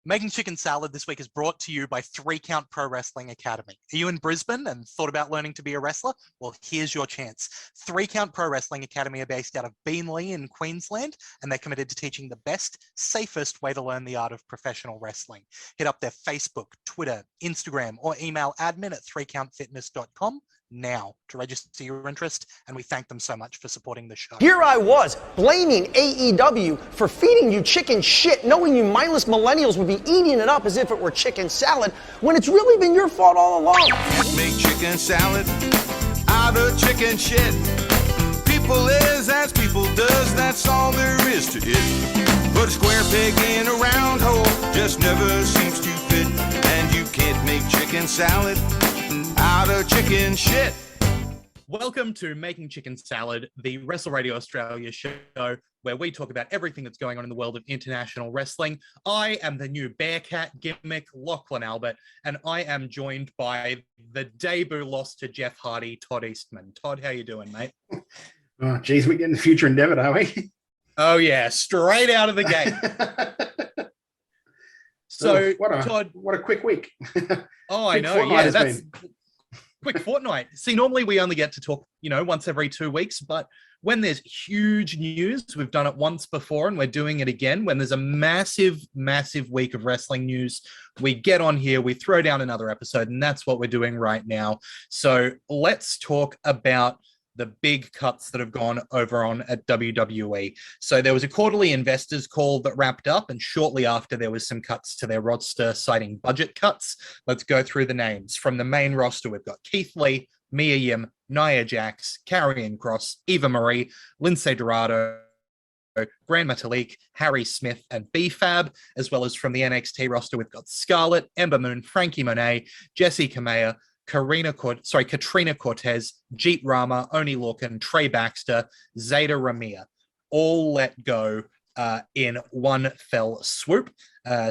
Making Chicken Salad this week is brought to you by 3 Count Pro Wrestling Academy. Are you in Brisbane and thought about learning to be a wrestler? Well, here's your chance. 3 Count Pro Wrestling Academy are based out of Beenleigh in Queensland, and they're committed to teaching the best, safest way to learn the art of professional wrestling. Hit up their Facebook, Twitter, Instagram, or email admin@3countfitness.com now to register your interest, and we thank them so much for supporting the show. Here I was, blaming AEW for feeding you chicken shit, knowing you mindless millennials would be eating it up as if it were chicken salad, when it's really been your fault all along. Make chicken salad out of chicken shit. People is as people does, that's all there is to it. But a square peg in a round hole just never seems to fit, and you can't make chicken salad out of chicken shit. Welcome to Making Chicken Salad, the Wrestle Radio Australia show, where we talk about everything that's going on in the world of international wrestling. I am the new Bearcat gimmick, Lachlan Albert, and I am joined by the debut loss to Jeff Hardy, Todd Eastman. Todd, how you doing, mate? Oh, geez, we're getting the future endeavored, are we? Oh, yeah, straight out of the gate. So, Todd, what a quick week. Oh, I know. Yeah, that's quick fortnight. See, normally we only get to talk, once every 2 weeks, but when there's huge news, we've done it once before and we're doing it again. When there's a massive, massive week of wrestling news, we get on here, we throw down another episode, and that's what we're doing right now. So let's talk about the big cuts that have gone over on at WWE. So there was a quarterly investors call that wrapped up, and shortly after there was some cuts to their roster citing budget cuts. Let's go through the names. From the main roster, we've got Keith Lee, Mia Yim, Nia Jax, Karrion Kross, Eva Marie, Lindsay Dorado, Gran Metalik, Harry Smith, and B-Fab, as well as from the NXT roster, we've got Scarlett, Ember Moon, Frankie Monet, Jessie Kamea, Katrina Cortez, Jeet Rama, Oni Lorcan, Trey Baxter, Zeta Ramia, all let go in one fell swoop.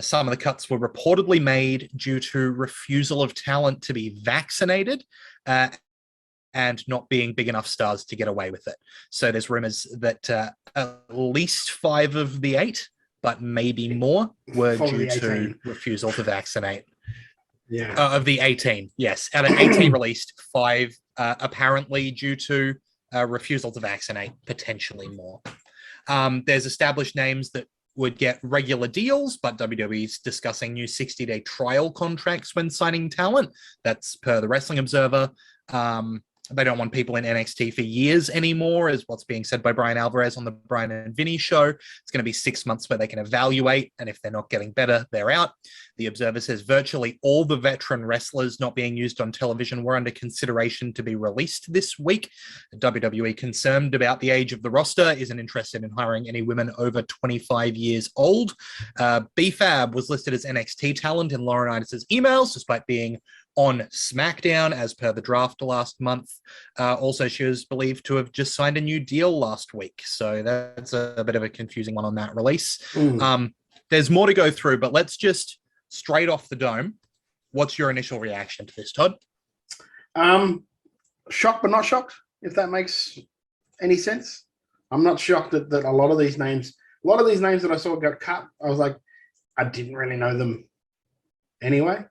Some of the cuts were reportedly made due to refusal of talent to be vaccinated and not being big enough stars to get away with it. So there's rumors that at least 5 of the 8, but maybe more, were due to refusal to vaccinate. Yeah, of the 18, yes. Out of 18 released, 5 apparently due to refusal to vaccinate, potentially more. There's established names that would get regular deals, but WWE's discussing new 60-day trial contracts when signing talent. That's per the Wrestling Observer. They don't want people in NXT for years anymore, is what's being said by Brian Alvarez on the Brian and Vinny show. It's going to be 6 months where they can evaluate, and if they're not getting better, they're out. The Observer says virtually all the veteran wrestlers not being used on television were under consideration to be released this week. WWE, concerned about the age of the roster, isn't interested in hiring any women over 25 years old. B-Fab was listed as NXT talent in Laurinaitis' emails, despite being on SmackDown as per the draft last month. Also, she was believed to have just signed a new deal last week. So that's a bit of a confusing one on that release. There's more to go through, but let's just straight off the dome. What's your initial reaction to this, Todd? Shocked but not shocked, if that makes any sense. I'm not shocked that a lot of these names that I saw got cut, I was like, I didn't really know them anyway.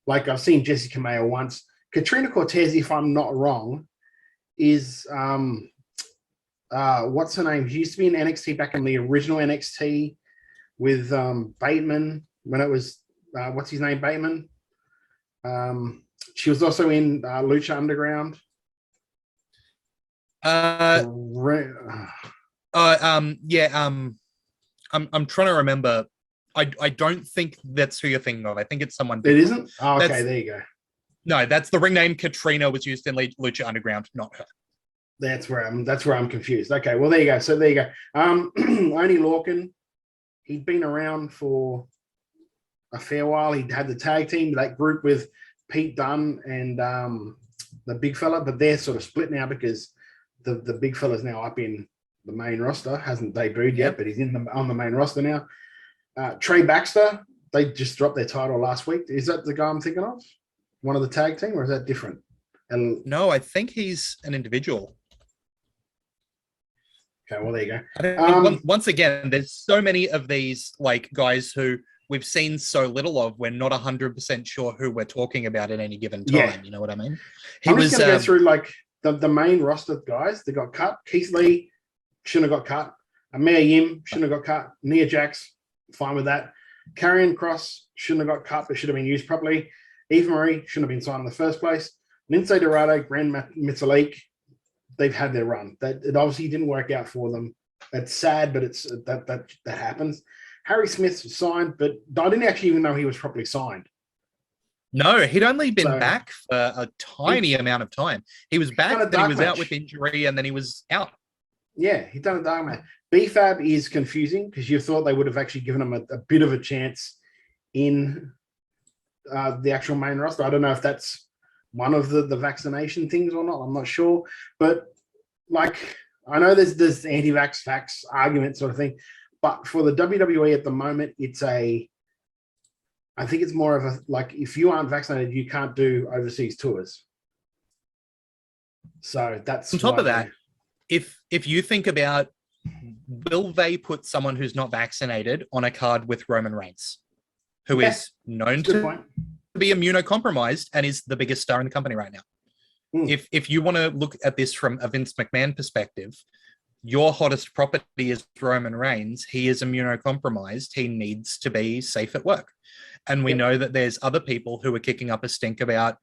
Like, I've seen Jessie Kamea once. Katrina Cortez, if I'm not wrong, is what's her name? She used to be in NXT back in the original NXT with Bateman when it was what's his name, Bateman. She was also in Lucha Underground. I'm trying to remember. I don't think that's who you're thinking of. I think it's someone different. It isn't? Oh, okay, there you go. No, that's the ring name. Katrina was used in Lucha Underground, not her. That's where I'm confused. Okay, well, there you go. So there you go. Oni Lorcan, he'd been around for a fair while. He had the tag team, that group with Pete Dunne and the big fella, but they're sort of split now because the big fella's now up in the main roster. Hasn't debuted yet, but he's on the main roster now. Trey Baxter, they just dropped their title last week. Is that the guy I'm thinking of? One of the tag team, or is that different? No, I think he's an individual. Okay, well, there you go. Once again, there's so many of these like guys who we've seen so little of, we're not 100% sure who we're talking about at any given time. Yeah. You know what I mean? I'm just going to go through like the main roster guys that got cut. Keith Lee shouldn't have got cut. Mia Yim shouldn't have got cut. Nia Jax, fine with that. Karrion Kross shouldn't have got cut, but should have been used properly. Eva Marie shouldn't have been signed in the first place. Lindsay Dorado, Grand Metalik, they've had their run. It obviously didn't work out for them. It's sad, but it's that happens. Harry Smith signed, but I didn't actually even know he was properly signed. No, he'd only been back for a tiny amount of time. He was back, then he was out with injury, and then he was out. Yeah, he'd done a dark match. BFAB is confusing because you thought they would have actually given him a bit of a chance in the actual main roster. I don't know if that's one of the vaccination things or not. I'm not sure. But, like, I know there's anti-vax, vax argument sort of thing. But for the WWE at the moment, I think it's more of a, like, if you aren't vaccinated, you can't do overseas tours. So that's on top of that. If you think about, will they put someone who's not vaccinated on a card with Roman Reigns, who is known to be immunocompromised and is the biggest star in the company right now? If you want to look at this from a Vince McMahon perspective, your hottest property is Roman Reigns. He is immunocompromised. He needs to be safe at work. And we know that there's other people who are kicking up a stink about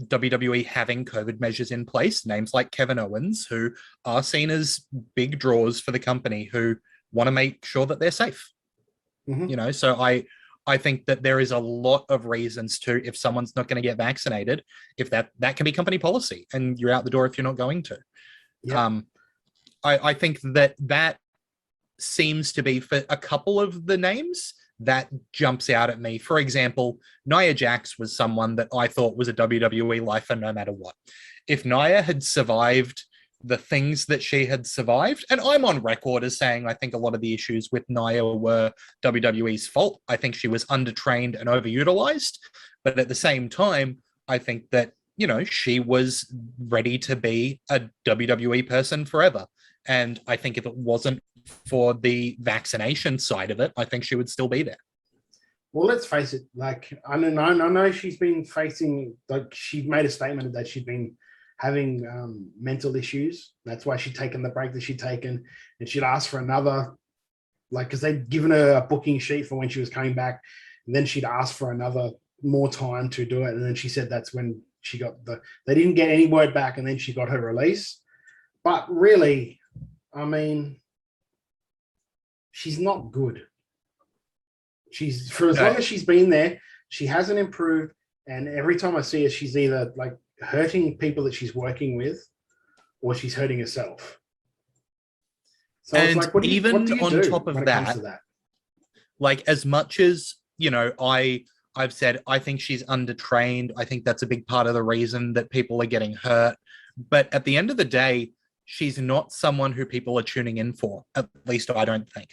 WWE having COVID measures in place, names like Kevin Owens, who are seen as big draws for the company, who want to make sure that they're safe. You know, so I think that there is a lot of reasons to, if someone's not going to get vaccinated, if that can be company policy and you're out the door if you're not going to. I think that seems to be, for a couple of the names, that jumps out at me. For example, Nia Jax was someone that I thought was a WWE lifer no matter what. If Nia had survived the things that she had survived, and I'm on record as saying I think a lot of the issues with Nia were WWE's fault. I think she was undertrained and overutilized. But at the same time, I think that, you know, she was ready to be a WWE person forever. And I think if it wasn't for the vaccination side of it, I think she would still be there. Well, let's face it. Like, I know she's been facing, like, she made a statement that she'd been having mental issues. That's why she'd taken the break that she'd taken, and she'd asked for another, like, because they'd given her a booking sheet for when she was coming back, and then she'd asked for another more time to do it, and then she said that's when she got they didn't get any word back, and then she got her release. But really, I mean, she's not good. She's, for as long as she's been there, she hasn't improved. And every time I see her, she's either like hurting people that she's working with, or she's hurting herself. So and it's like, what do you on do top of when it comes to that? Like, as much as, you know, I've said I think she's undertrained. I think that's a big part of the reason that people are getting hurt. But at the end of the day, she's not someone who people are tuning in for. At least I don't think.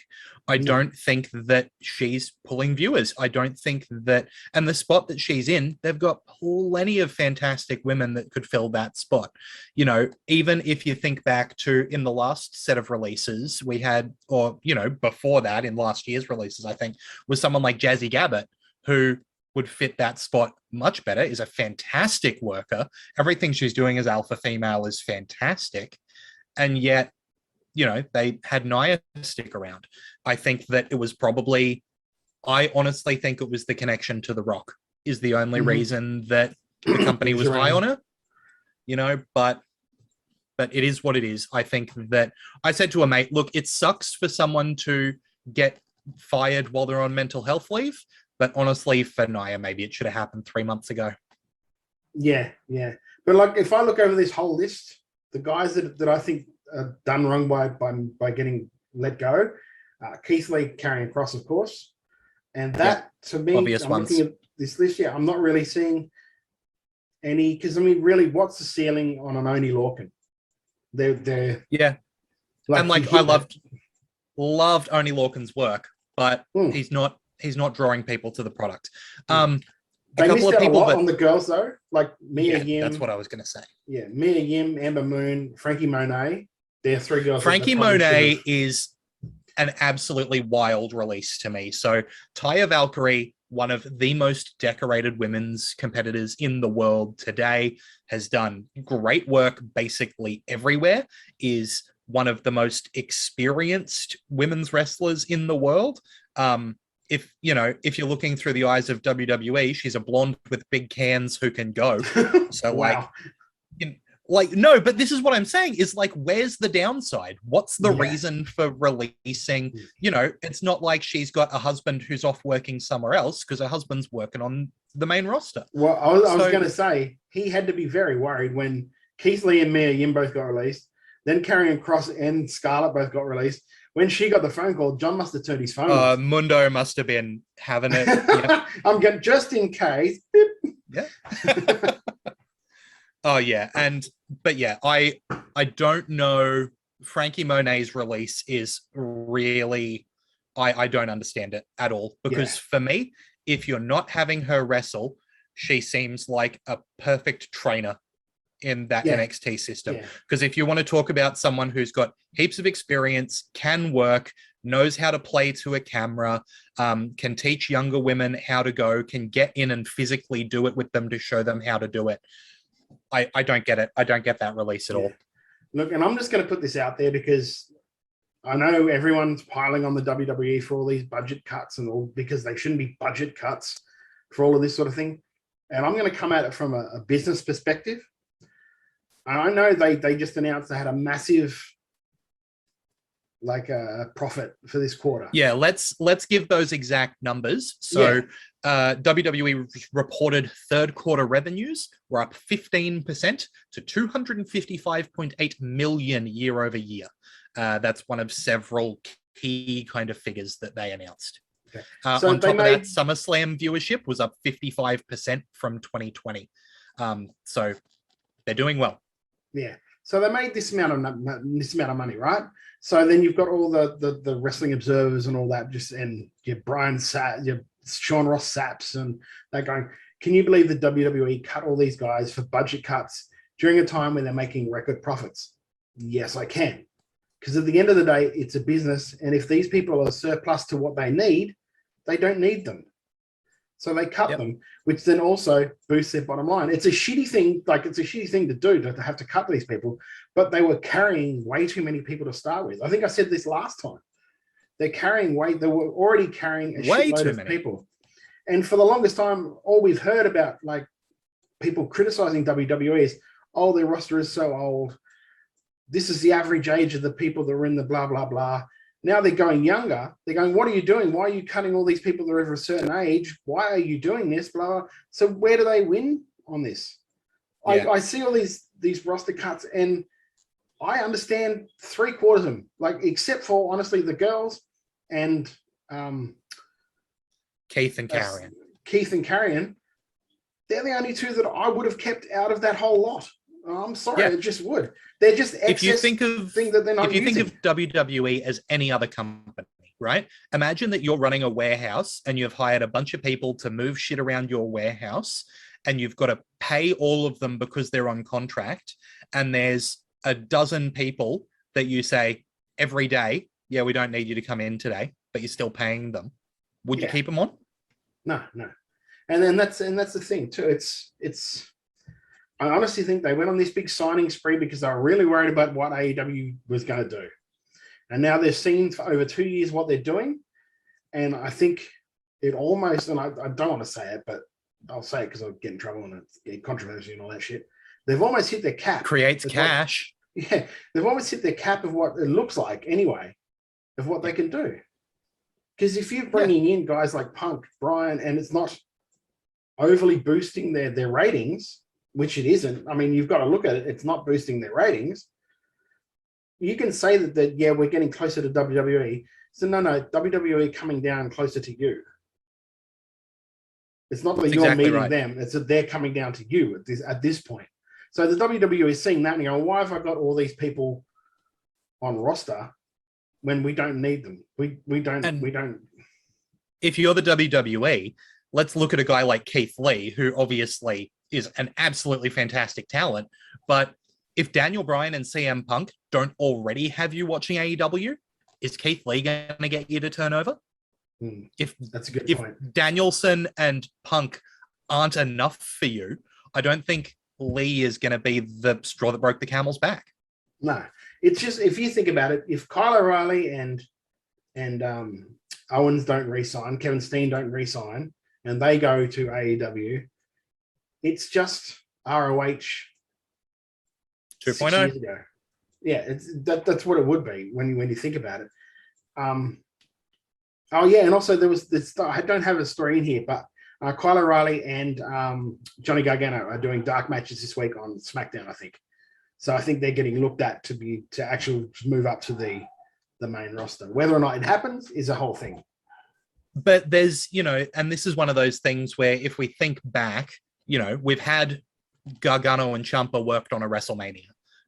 I don't think that she's pulling viewers. I don't think that, and the spot that she's in, they've got plenty of fantastic women that could fill that spot. You know, even if you think back to in the last set of releases we had, or, you know, before that in last year's releases, I think, was someone like Jazzy Gabbett, who would fit that spot much better, is a fantastic worker. Everything she's doing as alpha female is fantastic. And yet, you know, they had Nia stick around. I think that it was probably, I honestly think it was the connection to The Rock is the only reason that the company was high on her, you know, but it is what it is. I think that I said to a mate, look, it sucks for someone to get fired while they're on mental health leave, but honestly, for Nia, maybe it should have happened 3 months ago. Yeah. But like, if I look over this whole list, the guys that I think are done wrong by getting let go, Keith Lee, Karrion Kross, of course. And that, to me, obvious I'm ones. looking at this list, I'm not really seeing any, because, I mean, really, what's the ceiling on an Oni Lorcan? They're and like, I loved Oni Lorcan's work, but he's not drawing people to the product. They missed out a lot on the girls, though, like Mia Yim. That's what I was going to say. Yeah, Mia Yim, Amber Moon, Frankie Monet. They're three girls. Frankie Monet is an absolutely wild release to me. So Taya Valkyrie, one of the most decorated women's competitors in the world today, has done great work basically everywhere, is one of the most experienced women's wrestlers in the world. If you're looking through the eyes of WWE, she's a blonde with big cans who can go. So Wow. no, but this is what I'm saying is like, where's the downside? What's the reason for releasing? It's not like she's got a husband who's off working somewhere else, because her husband's working on the main roster. Well, I was going to say, he had to be very worried when Keith Lee and Mia Yim both got released. Then Karrion Kross and Scarlett both got released. When she got the phone call, John must have turned his phone off. Mundo must have been having it. I'm going, just in case. Yeah. Oh yeah, I don't know. Frankie Monet's release is really, I don't understand it at all, because for me, if you're not having her wrestle, she seems like a perfect trainer in that NXT system. Because if you want to talk about someone who's got heaps of experience, can work, knows how to play to a camera, can teach younger women how to go, can get in and physically do it with them to show them how to do it. I don't get it. I don't get that release at all. Look, and I'm just going to put this out there because I know everyone's piling on the WWE for all these budget cuts and all, because they shouldn't be budget cuts for all of this sort of thing. And I'm going to come at it from a business perspective. I know they just announced they had a massive profit for this quarter. Yeah, let's give those exact numbers. So WWE reported third quarter revenues were up 15% to 255.8 million year over year. That's one of several key kind of figures that they announced. Okay. So on top of that, SummerSlam viewership was up 55% from 2020. So they're doing well. Yeah. So they made this amount of money, right? So then you've got all the wrestling observers and all that, and your Sean Ross Saps, and they're going, can you believe the WWE cut all these guys for budget cuts during a time when they're making record profits? Yes, I can. Because at the end of the day, it's a business, and if these people are surplus to what they need, they don't need them. So they cut them, which then also boosts their bottom line. It's a shitty thing, it's a shitty thing to do, to have to cut these people, but they were carrying way too many people to start with. I think I said this last time. They were already carrying a shitload of people. And for the longest time, all we've heard about, people criticizing WWE is, oh, their roster is so old. This is the average age of the people that are in the blah, blah, blah. Now they're going younger. They're going, what are you doing? Why are you cutting all these people that are over a certain age? Why are you doing this? Blah, blah. So where do they win on this? Yeah. I see all these roster cuts, and I understand 3/4 of them, except for, honestly, the girls and Keith and Karrion. They're the only two that I would have kept out of that whole lot. I'm sorry, I just would. They're just excess if you think of WWE as any other company, right? Imagine that you're running a warehouse and you've hired a bunch of people to move shit around your warehouse, and you've got to pay all of them because they're on contract, and there's a dozen people that you say every day, yeah, we don't need you to come in today, but you're still paying them. Would you keep them on? No. And then that's the thing too. It's I honestly think they went on this big signing spree because they were really worried about what AEW was going to do. And now they've seen for over 2 years what they're doing. And I think it almost, and I don't want to say it, but I'll say it because I'll get in trouble and get controversy and all that shit. They've almost hit their cap. Creates cash. They've almost hit their cap of what it looks like anyway, of what they can do. Because if you're bringing in guys like Punk, Bryan, and it's not overly boosting their ratings, which it isn't. I mean, you've got to look at it. It's not boosting their ratings. You can say that we're getting closer to WWE. So no, WWE coming down closer to you. It's not that you're meeting them. It's that they're coming down to you at this point. So the WWE is seeing that and going, why have I got all these people on roster when we don't need them? We don't. If you're the WWE, let's look at a guy like Keith Lee, who obviously is an absolutely fantastic talent. But if Daniel Bryan and CM Punk don't already have you watching AEW, is Keith Lee going to get you to turn over? If that's a good point. Danielson and Punk aren't enough for you, I don't think Lee is going to be the straw that broke the camel's back. No, it's just, if you think about it, if Kyle O'Reilly and Owens don't re-sign, Kevin Steen don't re-sign, and they go to AEW, it's just ROH 2.0. Yeah, that's what it would be when you think about it. Oh yeah, and also there was this. I don't have a story in here, but Kyle O'Reilly and Johnny Gargano are doing dark matches this week on SmackDown, I think. So I think they're getting looked at to actually move up to the main roster. Whether or not it happens is a whole thing. But there's, and this is one of those things where if we think back, we've had Gargano and Ciampa worked on a WrestleMania,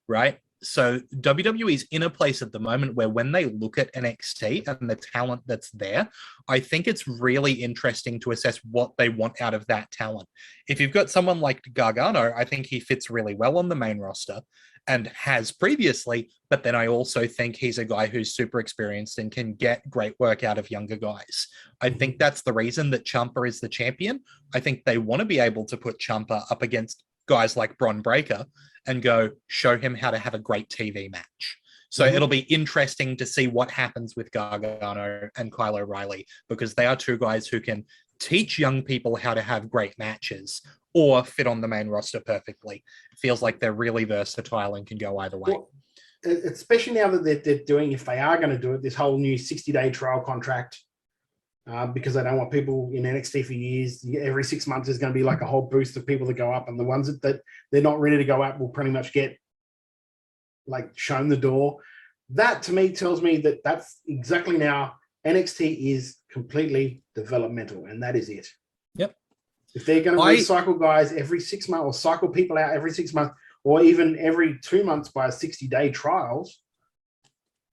right? So WWE's in a place at the moment where when they look at NXT and the talent that's there, I think it's really interesting to assess what they want out of that talent. If you've got someone like Gargano, I think he fits really well on the main roster and has previously, but then I also think he's a guy who's super experienced and can get great work out of younger guys. I think that's the reason that Ciampa is the champion. I think they want to be able to put Ciampa up against guys like Bron Breakker and go show him how to have a great TV match. So it'll be interesting to see what happens with Gargano and Kyle O'Reilly, because they are two guys who can teach young people how to have great matches or fit on the main roster perfectly. It feels like they're really versatile and can go either way. Well, especially now that they're doing, if they are going to do it, this whole new 60-day trial contract, because they don't want people in NXT for years. Every 6 months is going to be like a whole boost of people that go up, and the ones that they're not ready to go up will pretty much get like shown the door. That to me tells me that that's exactly now NXT is completely developmental, and that is it. Yep. If they're going to recycle guys every 6 months, or cycle people out every 6 months, or even every 2 months by 60-day trials,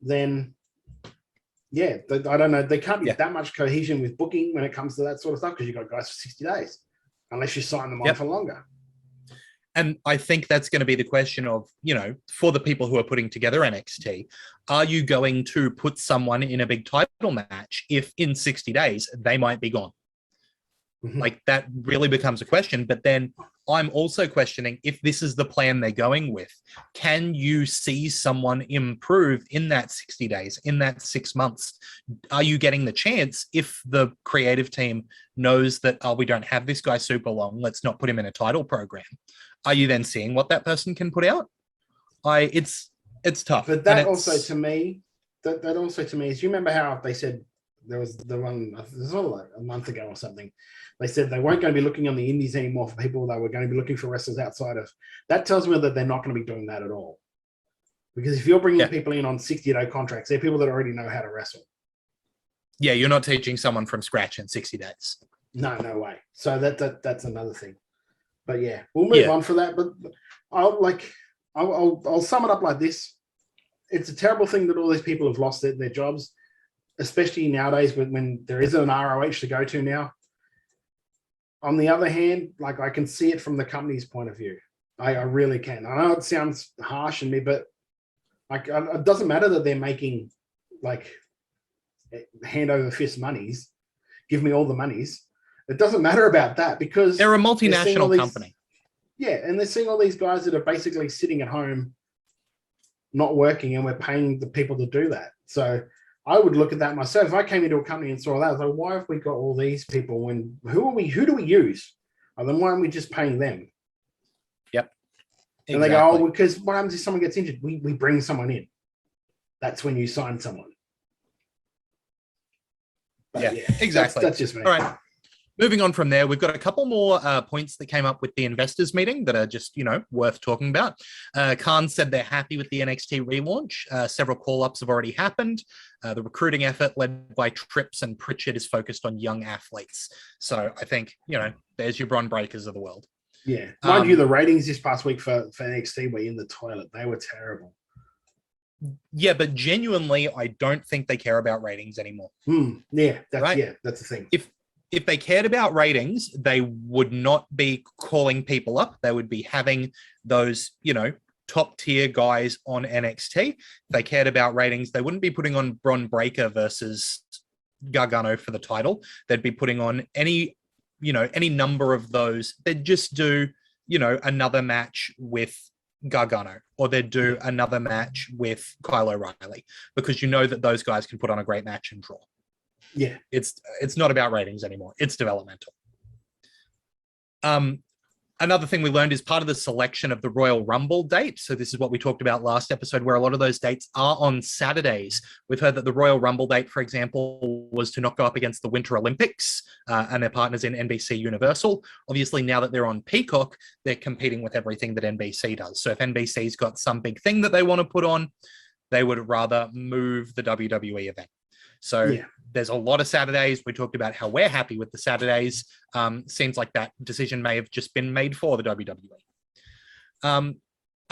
then yeah, I don't know. There can't be that much cohesion with booking when it comes to that sort of stuff, because you've got guys for 60 days, unless you sign them on for longer. And I think that's going to be the question of, for the people who are putting together NXT, are you going to put someone in a big title match if in 60 days they might be gone? Like, that really becomes a question. But then I'm also questioning if this is the plan they're going with. Can you see someone improve in that 60 days, in that 6 months? Are you getting the chance if the creative team knows that, we don't have this guy super long, let's not put him in a title program? Are you then seeing what that person can put out? It's tough. But that also to me is, you remember how they said there was the one, it was like a month ago or something, they said they weren't going to be looking on the indies anymore for people. They were going to be looking for wrestlers outside of. That tells me that they're not going to be doing that at all. Because if you're bringing people in on 60-day contracts, they're people that already know how to wrestle. Yeah, you're not teaching someone from scratch in 60 days. No way. So that's another thing. But yeah, we'll move on for that. But I'll sum it up like this. It's a terrible thing that all these people have lost their jobs, especially nowadays when there isn't an ROH to go to now. On the other hand, like, I can see it from the company's point of view. I really can. I know it sounds harsh in me, but like, it doesn't matter that they're making like hand over fist monies. Give me all the monies. It doesn't matter about that, because they're a multinational company. Yeah, and they're seeing all these guys that are basically sitting at home, not working, and we're paying the people to do that. So I would look at that myself. If I came into a company and saw that, I was like, why have we got all these people when who do we use? And then why aren't we just paying them? Yep. Exactly. And they go, because what happens if someone gets injured? We bring someone in. That's when you sign someone. But yeah, exactly. That's just me. All right. Moving on from there, we've got a couple more points that came up with the investors meeting that are just, worth talking about. Khan said they're happy with the NXT relaunch. Several call-ups have already happened. The recruiting effort led by Trips and Pritchard is focused on young athletes. So I think, there's your Bron Breakers of the world. Yeah. Mind you, the ratings this past week for NXT were in the toilet. They were terrible. Yeah, but genuinely, I don't think they care about ratings anymore. Yeah, that's the thing. If they cared about ratings, they would not be calling people up. They would be having those, top tier guys on NXT. If they cared about ratings, they wouldn't be putting on Bron Breakker versus Gargano for the title. They'd be putting on any number of those. They'd just do, another match with Gargano, or they'd do another match with Kyle O'Reilly, because that those guys can put on a great match and draw. Yeah. It's not about ratings anymore. It's developmental. Another thing we learned is part of the selection of the Royal Rumble date. So this is what we talked about last episode, where a lot of those dates are on Saturdays. We've heard that the Royal Rumble date, for example, was to not go up against the Winter Olympics and their partners in NBC Universal. Obviously, now that they're on Peacock, they're competing with everything that NBC does. So if NBC's got some big thing that they want to put on, they would rather move the WWE event. So there's a lot of Saturdays. We talked about how we're happy with the Saturdays. Seems like that decision may have just been made for the WWE.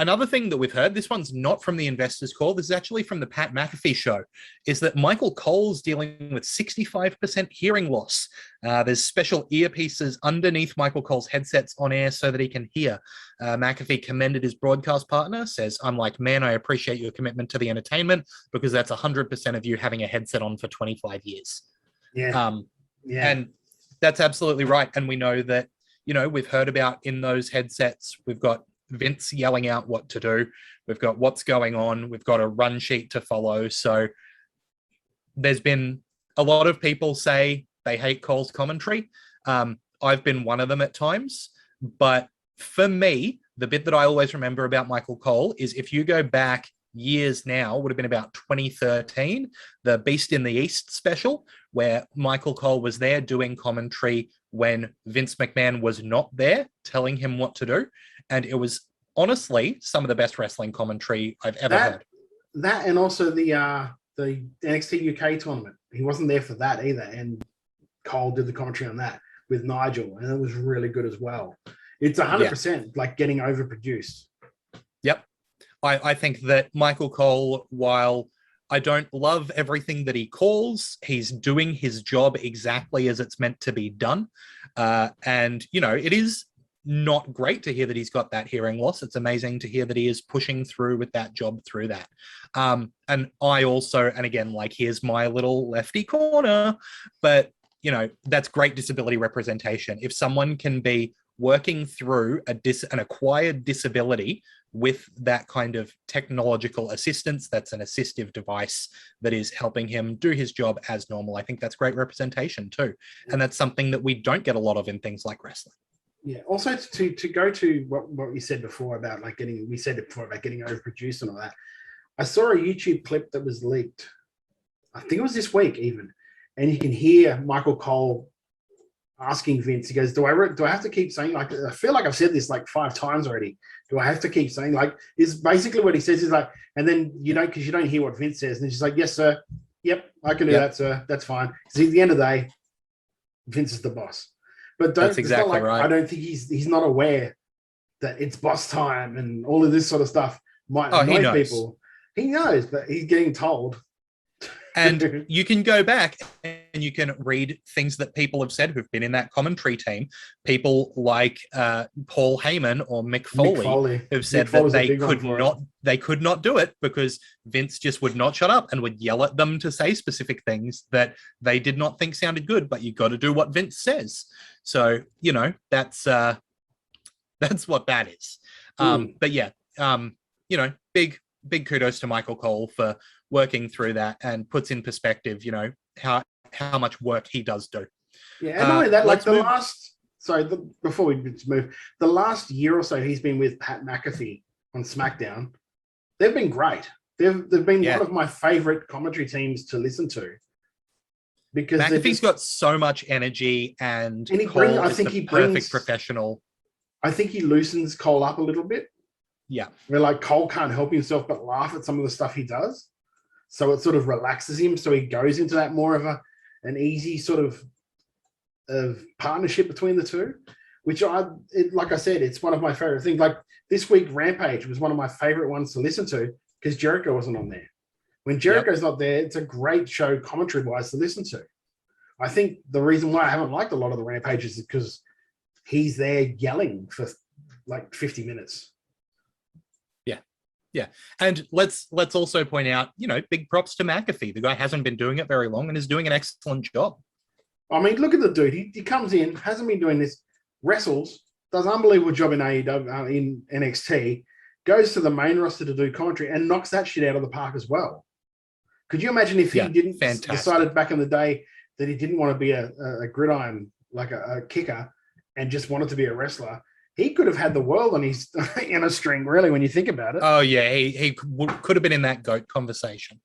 Another thing that we've heard, this one's not from the investors call, this is actually from the Pat McAfee show, is that Michael Cole's dealing with 65% hearing loss. There's special earpieces underneath Michael Cole's headsets on air so that he can hear. McAfee commended his broadcast partner, says, "I'm like, man, I appreciate your commitment to the entertainment, because that's 100% of you having a headset on for 25 years. And that's absolutely right. And we know that, we've heard about in those headsets, we've got Vince yelling out what to do. We've got what's going on. We've got a run sheet to follow. So there's been a lot of people say they hate Cole's commentary. I've been one of them at times. But for me, the bit that I always remember about Michael Cole is, if you go back years now, would have been about 2013, the Beast in the East special, where Michael Cole was there doing commentary when Vince McMahon was not there, telling him what to do. And it was honestly some of the best wrestling commentary I've ever heard. That, and also the NXT UK tournament. He wasn't there for that either. And Cole did the commentary on that with Nigel, and it was really good as well. It's 100% like getting overproduced. Yep. I think that Michael Cole, while I don't love everything that he calls, he's doing his job exactly as it's meant to be done. And, it is not great to hear that he's got that hearing loss. It's amazing to hear that he is pushing through with that job through that. And I also, and again, like, here's my little lefty corner, but, that's great disability representation. If someone can be working through an acquired disability with that kind of technological assistance, that's an assistive device that is helping him do his job as normal, I think that's great representation too. And that's something that we don't get a lot of in things like wrestling. Yeah. Also, to go to what we said before about getting overproduced and all that. I saw a YouTube clip that was leaked. I think it was this week even, and you can hear Michael Cole asking Vince. He goes, "Do I have to keep saying, like, I feel like I've said this like 5 times already. Do I have to keep saying, like," is basically what he says is like, and then because you don't hear what Vince says, and he's just like, "Yes, sir. Yep, I can do that, sir. That's fine." Because at the end of the day, Vince is the boss. But that's exactly right. I don't think he's not aware that it's boss time and all of this sort of stuff might annoy people. He knows, but he's getting told. And you can go back and you can read things that people have said who've been in that commentary team. People like Paul Heyman or Mick Foley who've said that they could not do it because Vince just would not shut up and would yell at them to say specific things that they did not think sounded good. But you got to do what Vince says. So that's what that is. But yeah, big kudos to Michael Cole for working through that, and puts in perspective, how much work he does do. Yeah, and not only that, like before we move, the last year or so he's been with Pat McAfee on SmackDown. They've been great. They've been one of my favorite commentary teams to listen to. Because McAfee's got so much energy, and he brings perfect professional. I think he loosens Cole up a little bit. Yeah. Where like Cole can't help himself but laugh at some of the stuff he does. So it sort of relaxes him. So he goes into that more of an easy sort of partnership between the two, which like I said, it's one of my favorite things. Like this week, Rampage was one of my favorite ones to listen to because Jericho wasn't on there. When Jericho's not there, it's a great show commentary wise to listen to. I think the reason why I haven't liked a lot of the Rampages is because he's there yelling for like 50 minutes. Yeah, Yeah. And let's also point out, big props to McAfee. The guy hasn't been doing it very long and is doing an excellent job. I mean, look at the dude. He comes in, hasn't been doing this, wrestles, does an unbelievable job in AEW, in NXT, goes to the main roster to do commentary and knocks that shit out of the park as well. Could you imagine if he didn't decided back in the day that he didn't want to be a gridiron, like a kicker, and just wanted to be a wrestler? He could have had the world on his in a string, really, when you think about it. Oh yeah, he could have been in that GOAT conversation,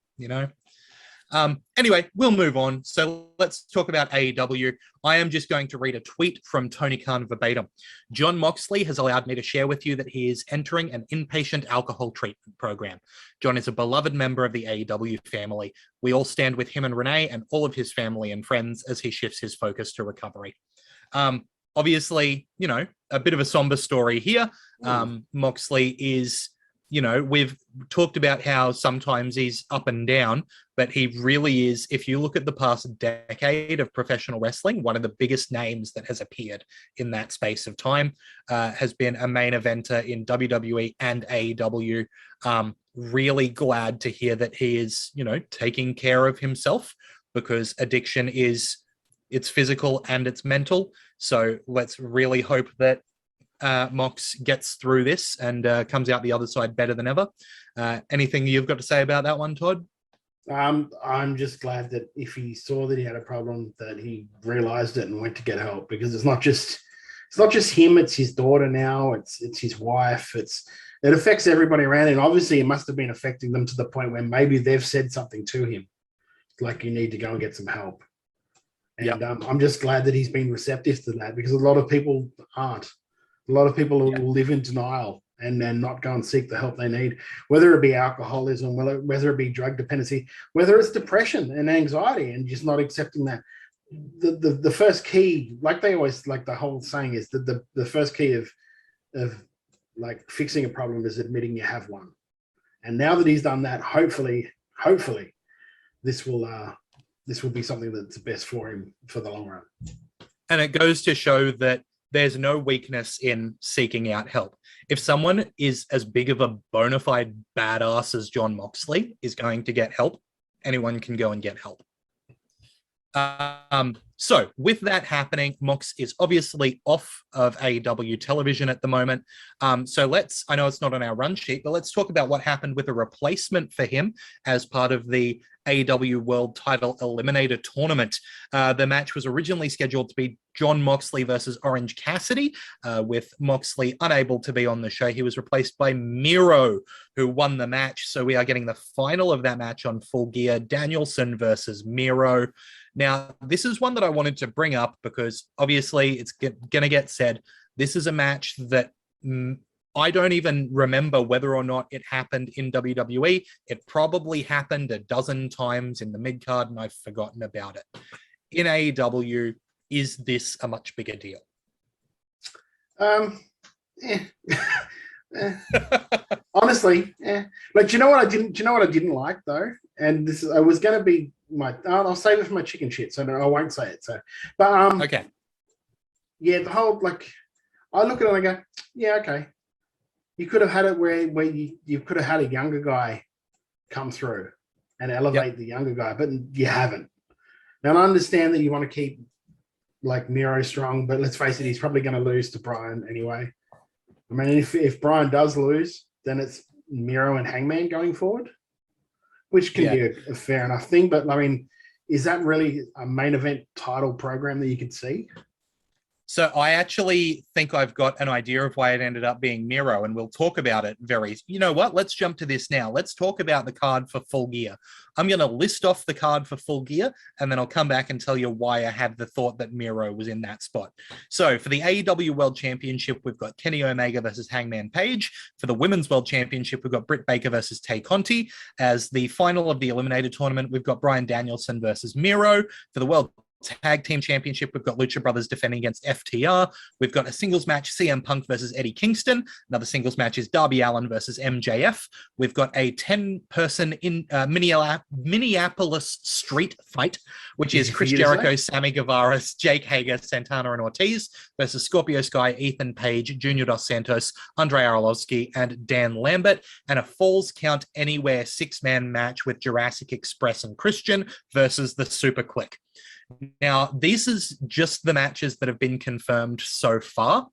Anyway, we'll move on. So let's talk about AEW. I am just going to read a tweet from Tony Khan verbatim. John Moxley has allowed me to share with you that he is entering an inpatient alcohol treatment program. John is a beloved member of the AEW family. We all stand with him and Renee and all of his family and friends as he shifts his focus to recovery. Obviously, a bit of a somber story here. Moxley is, we've talked about how sometimes he's up and down, but he really is, if you look at the past decade of professional wrestling, one of the biggest names that has appeared in that space of time, has been a main eventer in WWE and AEW. Really glad to hear that he is, taking care of himself, because addiction it's physical and it's mental. So let's really hope that Mox gets through this and comes out the other side better than ever. Anything you've got to say about that one, Todd? I'm just glad that if he saw that he had a problem, that he realized it and went to get help, because it's not just him, it's his daughter now, it's his wife, it affects everybody around him. Obviously it must have been affecting them to the point where maybe they've said something to him, like, you need to go and get some help. And I'm just glad that he's been receptive to that, because a lot of people aren't. A lot of people will live in denial and then not go and seek the help they need, whether it be alcoholism, whether it be drug dependency, whether it's depression and anxiety, and just not accepting that. The first key, like they always, like the whole saying is that the first key of like fixing a problem is admitting you have one. And now that he's done that, hopefully this will be something that's best for him for the long run. And it goes to show that there's no weakness in seeking out help. If someone is as big of a bona fide badass as John Moxley is going to get help, anyone can go and get help. So with that happening, Mox is obviously off of AEW television at the moment. So I know it's not on our run sheet, but let's talk about what happened with a replacement for him as part of the AEW World Title Eliminator Tournament. The match was originally scheduled to be John Moxley versus Orange Cassidy, with Moxley unable to be on the show. He was replaced by Miro, who won the match. So we are getting the final of that match on Full Gear, Danielson versus Miro. Now, this is one that I wanted to bring up because obviously it's going to get said. This is a match that I don't even remember whether or not it happened in WWE. It probably happened a dozen times in the mid-card and I've forgotten about it. In AEW, is this a much bigger deal? Honestly, But you know what I didn't like though? And I was going to be I'll save it for my chicken shit, so no, I won't say it. So, but okay. Yeah, the whole, like, I look at it and I go, yeah, okay. You could have had it where you could have had a younger guy come through and elevate the younger guy, but you haven't. Now, I understand that you want to keep, like, Miro strong, but let's face it, he's probably going to lose to Brian anyway. I mean, if Brian does lose, then it's Miro and Hangman going forward, which can be a fair enough thing. But, I mean, is that really a main event title program that you could see? So I actually think I've got an idea of why it ended up being Miro, and we'll talk about it You know what? Let's jump to this now. Let's talk about the card for Full Gear. I'm going to list off the card for Full Gear, and then I'll come back and tell you why I have the thought that Miro was in that spot. So for the AEW World Championship, we've got Kenny Omega versus Hangman Page. For the Women's World Championship, we've got Britt Baker versus Tay Conti. As the final of the Eliminator Tournament, we've got Bryan Danielson versus Miro. For the World Tag Team Championship, we've got Lucha Brothers defending against FTR. We've got a singles match, CM Punk versus Eddie Kingston. Another singles match is Darby Allin versus MJF. We've got a 10-person in Minneapolis street fight, which is Chris Jericho, Sammy Guevara, Jake Hager, Santana and Ortiz versus Scorpio Sky, Ethan Page, Junior Dos Santos, Andrei Arlovsky, and Dan Lambert. And a Falls Count Anywhere 6-man match with Jurassic Express and Christian versus the Super Click. Now, these is just the matches that have been confirmed so far,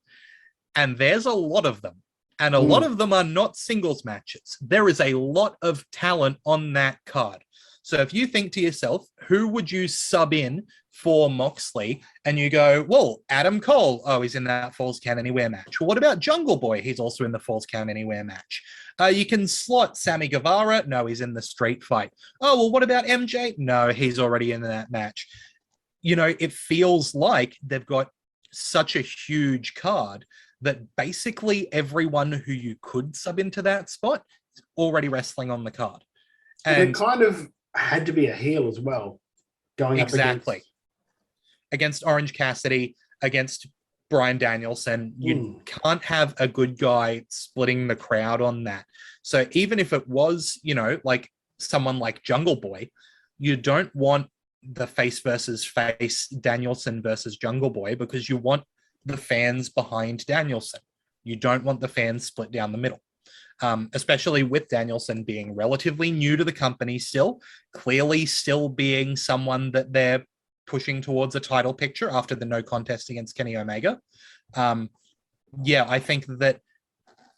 and there's a lot of them. And a lot of them are not singles matches. There is a lot of talent on that card. So if you think to yourself, who would you sub in for Moxley? And you go, well, Adam Cole, oh, he's in that Falls Count Anywhere match. Well, what about Jungle Boy? He's also in the Falls Count Anywhere match. You can slot Sammy Guevara. No, he's in the street fight. Oh, well, what about MJ? No, he's already in that match. You know, it feels like they've got such a huge card that basically everyone who you could sub into that spot is already wrestling on the card. And it kind of had to be a heel as well, going up against Orange Cassidy, against Bryan Danielson. You can't have a good guy splitting the crowd on that. So even if it was, you know, like someone like Jungle Boy, you don't want the face versus face, Danielson versus Jungle Boy, because you want the fans behind Danielson. You don't want the fans split down the middle, especially with Danielson being relatively new to the company still, clearly still being someone that they're pushing towards a title picture after the no contest against Kenny Omega. Yeah, I think that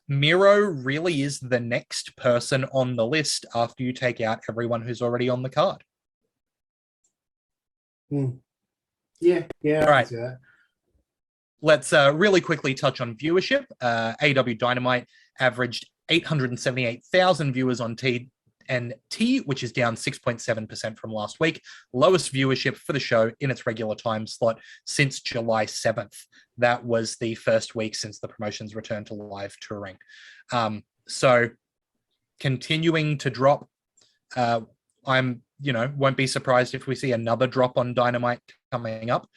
Miro really is the next person on the list after you take out everyone who's already on the card. Yeah. All right. Let's really quickly touch on viewership. AEW Dynamite averaged 878,000 viewers on TNT, which is down 6.7% from last week. Lowest viewership for the show in its regular time slot since July 7th. That was the first week since the promotion's return to live touring. So continuing to drop. Won't be surprised if we see another drop on Dynamite coming up.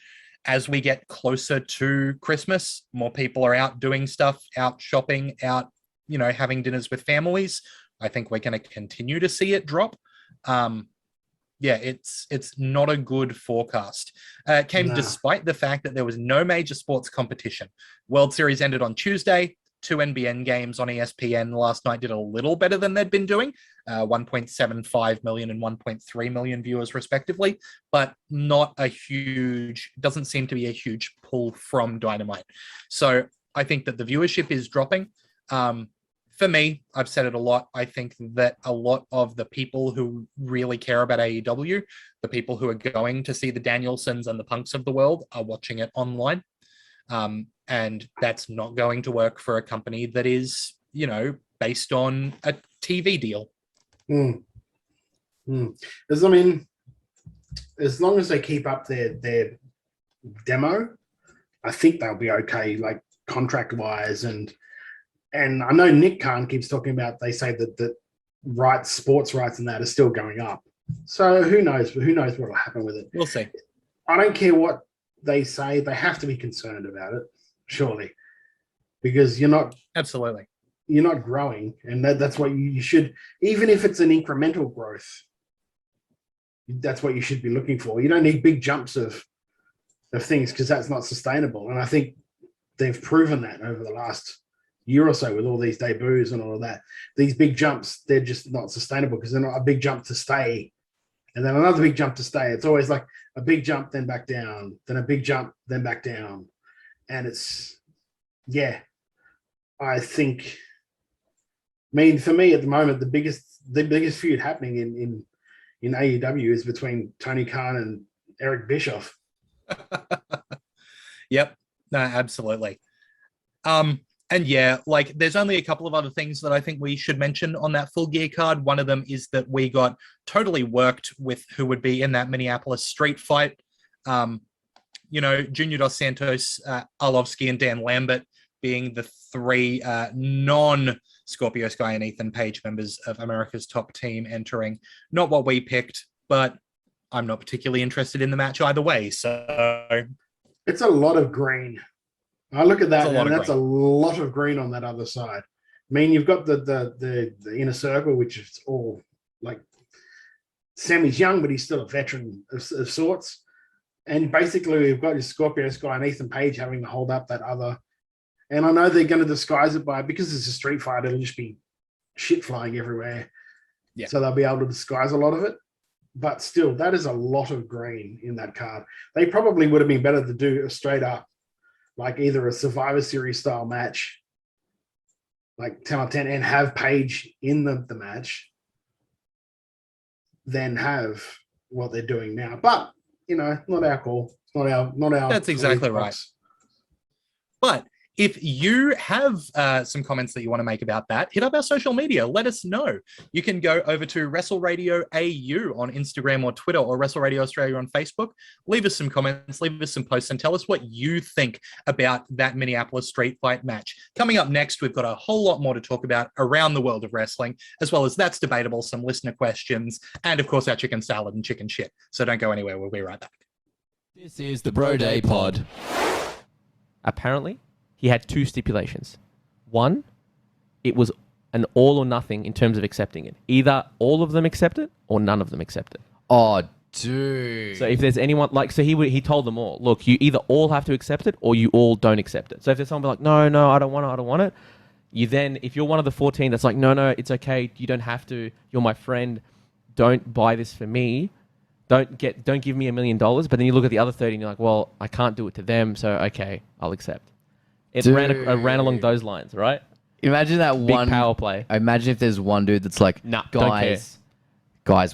As we get closer to Christmas, more people are out doing stuff, out shopping, out, having dinners with families. I think we're going to continue to see it drop. It's not a good forecast. It came despite the fact that there was no major sports competition. World Series ended on Tuesday. 2 NBN games on ESPN last night did a little better than they'd been doing, 1.75 million and 1.3 million viewers respectively, but doesn't seem to be a huge pull from Dynamite. So I think that the viewership is dropping. For me, I've said it a lot. I think that a lot of the people who really care about AEW, the people who are going to see the Danielsons and the Punks of the world, are watching it online. And that's not going to work for a company that is, based on a TV deal. As long as they keep up their demo, I think they'll be okay, like contract-wise. And I know Nick Khan keeps talking about, they say that sports rights and that are still going up. So who knows what will happen with it. We'll see. I don't care what they say, they have to be concerned about it, surely, because you're not growing, and that's what you should, even if it's an incremental growth, that's what you should be looking for. You don't need big jumps of things, because that's not sustainable. And I think they've proven that over the last year or so with all these debuts and all of that. These big jumps, they're just not sustainable, because they're not a big jump to stay and then another big jump to stay. It's always like a big jump, then back down, then a big jump, then back down. And I think, for me at the moment, the biggest feud happening in AEW is between Tony Khan and Eric Bischoff. Yep. No, absolutely. There's only a couple of other things that I think we should mention on that Full Gear card. One of them is that we got totally worked with who would be in that Minneapolis street fight. Junior Dos Santos, Arlovsky, and Dan Lambert being the three non-Scorpio Sky and Ethan Page members of America's Top Team entering. Not what we picked, but I'm not particularly interested in the match either way. So it's a lot of green. I look at that, and that's green. a lot of green on that other side. I mean, you've got the inner circle, which is all like Sammy's young, but he's still a veteran of sorts. And basically, we've got his Scorpio Sky and Ethan Page having to hold up that other. And I know they're going to disguise it because it's a street fight, it'll just be shit flying everywhere. Yeah. So they'll be able to disguise a lot of it. But still, that is a lot of green in that card. They probably would have been better to do a straight up, like either a Survivor Series style match, like 10 out of 10, and have Page in the match, than have what they're doing now. But, not our call. Not our. That's exactly right. But if you have some comments that you want to make about that, hit up our social media. Let us know. You can go over to Wrestle Radio AU on Instagram or Twitter, or Wrestle Radio Australia on Facebook. Leave us some comments, leave us some posts, and tell us what you think about that Minneapolis street fight match. Coming up next, we've got a whole lot more to talk about around the world of wrestling, as well as That's Debatable, some listener questions, and of course our chicken salad and chicken shit. So don't go anywhere. We'll be right back. This is the Bro Day Pod. Apparently, he had two stipulations. One, it was an all or nothing in terms of accepting it. Either all of them accept it or none of them accept it. Oh, dude. So if there's anyone, he told them all, look, you either all have to accept it or you all don't accept it. So if there's someone like, no, I don't want it. You then, if you're one of the 14 that's like, no, it's okay. You don't have to. You're my friend. Don't buy this for me. Don't give me $1 million. But then you look at the other 30 and you're like, well, I can't do it to them. So, okay, I'll accept. It ran along those lines, right? Imagine that Big one power play. Imagine if there's one dude that's like, nah, guys,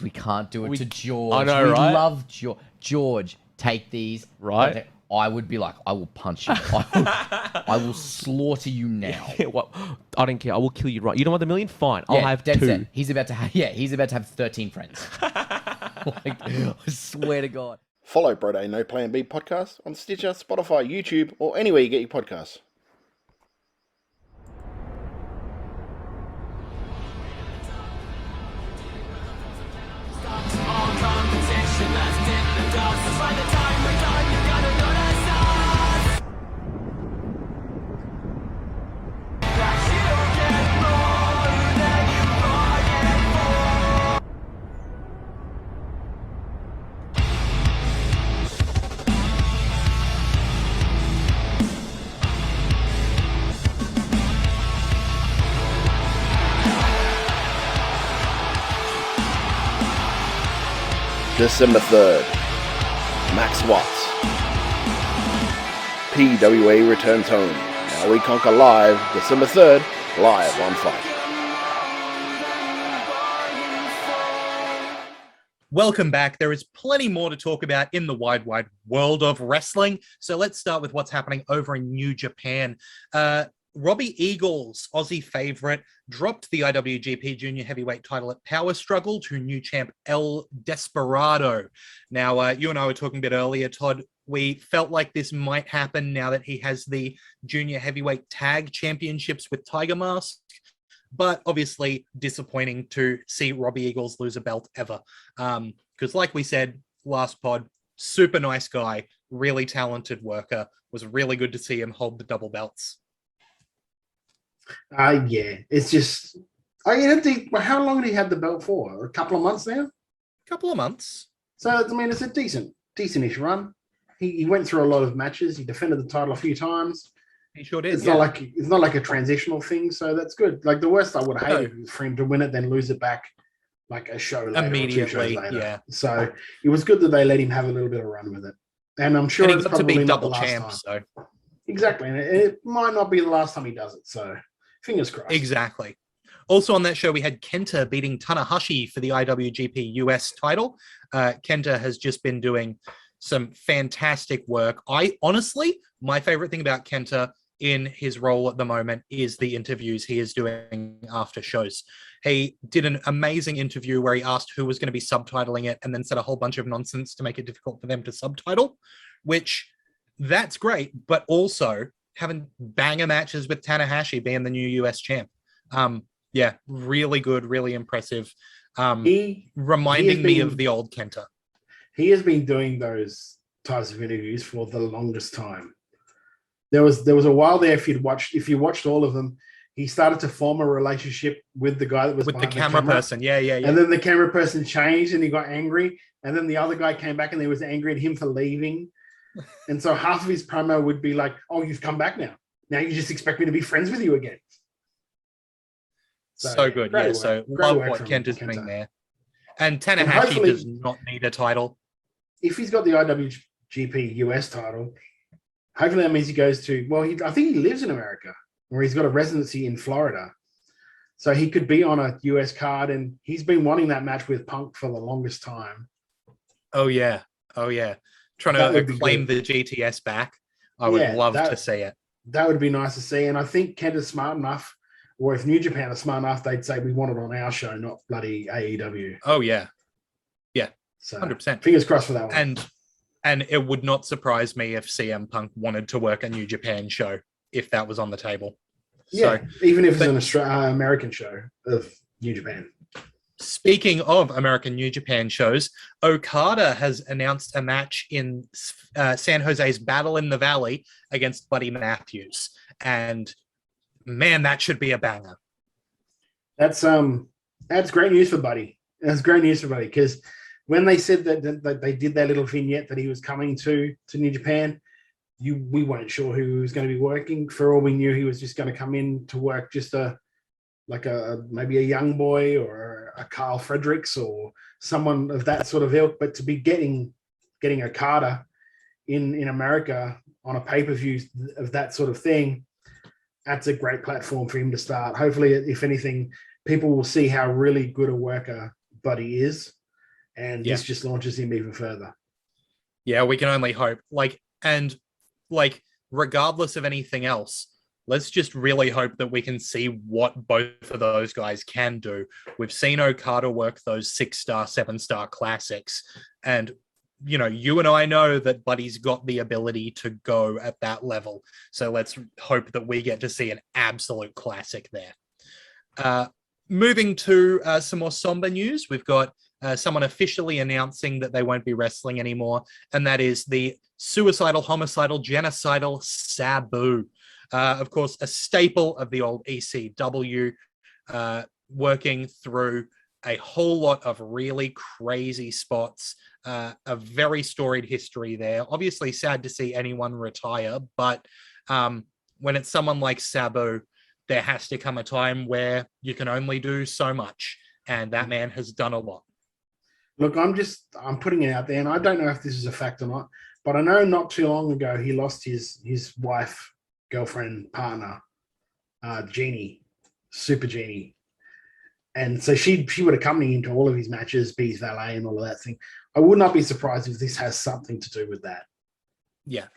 we can't do it to George. I know, we right? love George. George, take these. Right. I would be like, I will punch you. I will slaughter you now. Well, I don't care. I will kill you right. You don't want the $1 million? Fine. I'll have dead two. set. He's about to have 13 friends. I swear to God. Follow Bro Day No Plan B podcast on Stitcher, Spotify, YouTube, or anywhere you get your podcasts. December 3rd, Max Watts. PWA returns home. Now we conquer live, December 3rd, live on Fight. Welcome back. There is plenty more to talk about in the wide world of wrestling. So let's start with what's happening over in New Japan. Robbie Eagles, Aussie favorite, dropped the IWGP Junior Heavyweight title at Power Struggle to new champ El Desperado. Now, you and I were talking a bit earlier, Todd. We felt like this might happen now that he has the Junior Heavyweight Tag Championships with Tiger Mask. But obviously disappointing to see Robbie Eagles lose a belt ever. Because like we said last pod, super nice guy, really talented worker. Was really good to see him hold the double belts. Yeah, it's just. How long did he have the belt for? A couple of months now. Couple of months. So I mean, it's a decentish run. He went through a lot of matches. He defended the title a few times. He sure did. It's not like a transitional thing, so that's good. Like the worst I would have hated was for him to win it, then lose it back like a show later, immediately. 2 shows later. Yeah. So it was good that they let him have a little bit of run with it, and I'm sure it's probably not the last time. So exactly, and it might not be the last time he does it. So fingers crossed. Exactly. Also on that show, we had Kenta beating Tanahashi for the IWGP US title. Kenta has just been doing some fantastic work. My favorite thing about Kenta in his role at the moment is the interviews he is doing after shows. He did an amazing interview where he asked who was going to be subtitling it and then said a whole bunch of nonsense to make it difficult for them to subtitle, which that's great, but also having banger matches with Tanahashi being the new US champ. Yeah, really good, really impressive. Reminding me of the old Kenta. he has been doing those types of interviews for the longest time. There was a while there, if you watched all of them, he started to form a relationship with the guy that was with the behind camera person. Yeah. And then the camera person changed and he got angry. And then the other guy came back and he was angry at him for leaving. And so half of his promo would be like, "Oh, you've come back now. Now you just expect me to be friends with you again." So good. Yeah. Work. So Great love work what from Kent is Kenta. doing there. And Tanahashi does not need a title. If he's got the IWGP US title, hopefully that means he goes to, I think he lives in America, or he's got a residency in Florida. So he could be on a US card, and he's been wanting that match with Punk for the longest time. Oh, yeah. Trying to claim the GTS back. I would love to see it. That would be nice to see. And I think Kenta's smart enough, or if New Japan are smart enough, they'd say we want it on our show, not bloody AEW. Oh, yeah. Yeah, so 100%. Fingers crossed for that one. And it would not surprise me if CM Punk wanted to work a New Japan show if that was on the table. Yeah, so, even if it's an American show of New Japan. Speaking of American New Japan shows, Okada has announced a match in San Jose's Battle in the Valley against Buddy Matthews. And man, that should be a banger. That's great news for Buddy. That's great news for Buddy, because when they said that they did that little vignette that he was coming to New Japan, we weren't sure who he was going to be working. For all we knew, he was just going to come in to work just maybe a young boy or a Carl Fredericks or someone of that sort of ilk. But to be getting Okada in America on a pay-per-view of that sort of thing, that's a great platform for him to start. Hopefully, if anything, people will see how really good a worker Buddy is, and this just launches him even further. Yeah, we can only hope. Regardless of anything else, let's just really hope that we can see what both of those guys can do. We've seen Okada work those 6-star, 7-star classics, and you and I know that Buddy's got the ability to go at that level. So let's hope that we get to see an absolute classic there. Moving to some more somber news, we've got someone officially announcing that they won't be wrestling anymore, and that is the suicidal, homicidal, genocidal Sabu. Of course, a staple of the old ECW, working through a whole lot of really crazy spots, a very storied history there. Obviously sad to see anyone retire, but when it's someone like Sabu, there has to come a time where you can only do so much, and that man has done a lot. Look, I'm putting it out there, and I don't know if this is a fact or not, but I know not too long ago he lost his wife, girlfriend, partner, Jeannie, Super Jeannie. And so she would accompany him to all of his matches, be his valet and all of that thing. I would not be surprised if this has something to do with that. Yeah,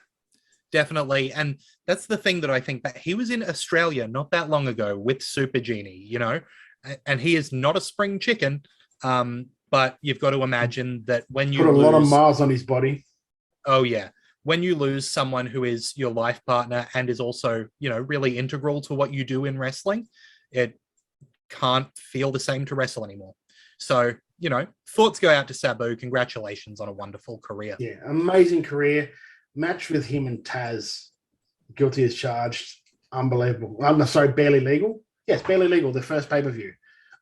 definitely. And that's the thing that I think, that he was in Australia not that long ago with Super Genie, and he is not a spring chicken. But you've got to imagine that when you put a lot of miles on his body. Oh yeah. When you lose someone who is your life partner and is also, really integral to what you do in wrestling, it can't feel the same to wrestle anymore. So, thoughts go out to Sabu. Congratulations on a wonderful career. Yeah, amazing career. Match with him and Taz, guilty as charged. Unbelievable. I'm sorry, Barely Legal. Yes, Barely Legal, the first pay-per-view.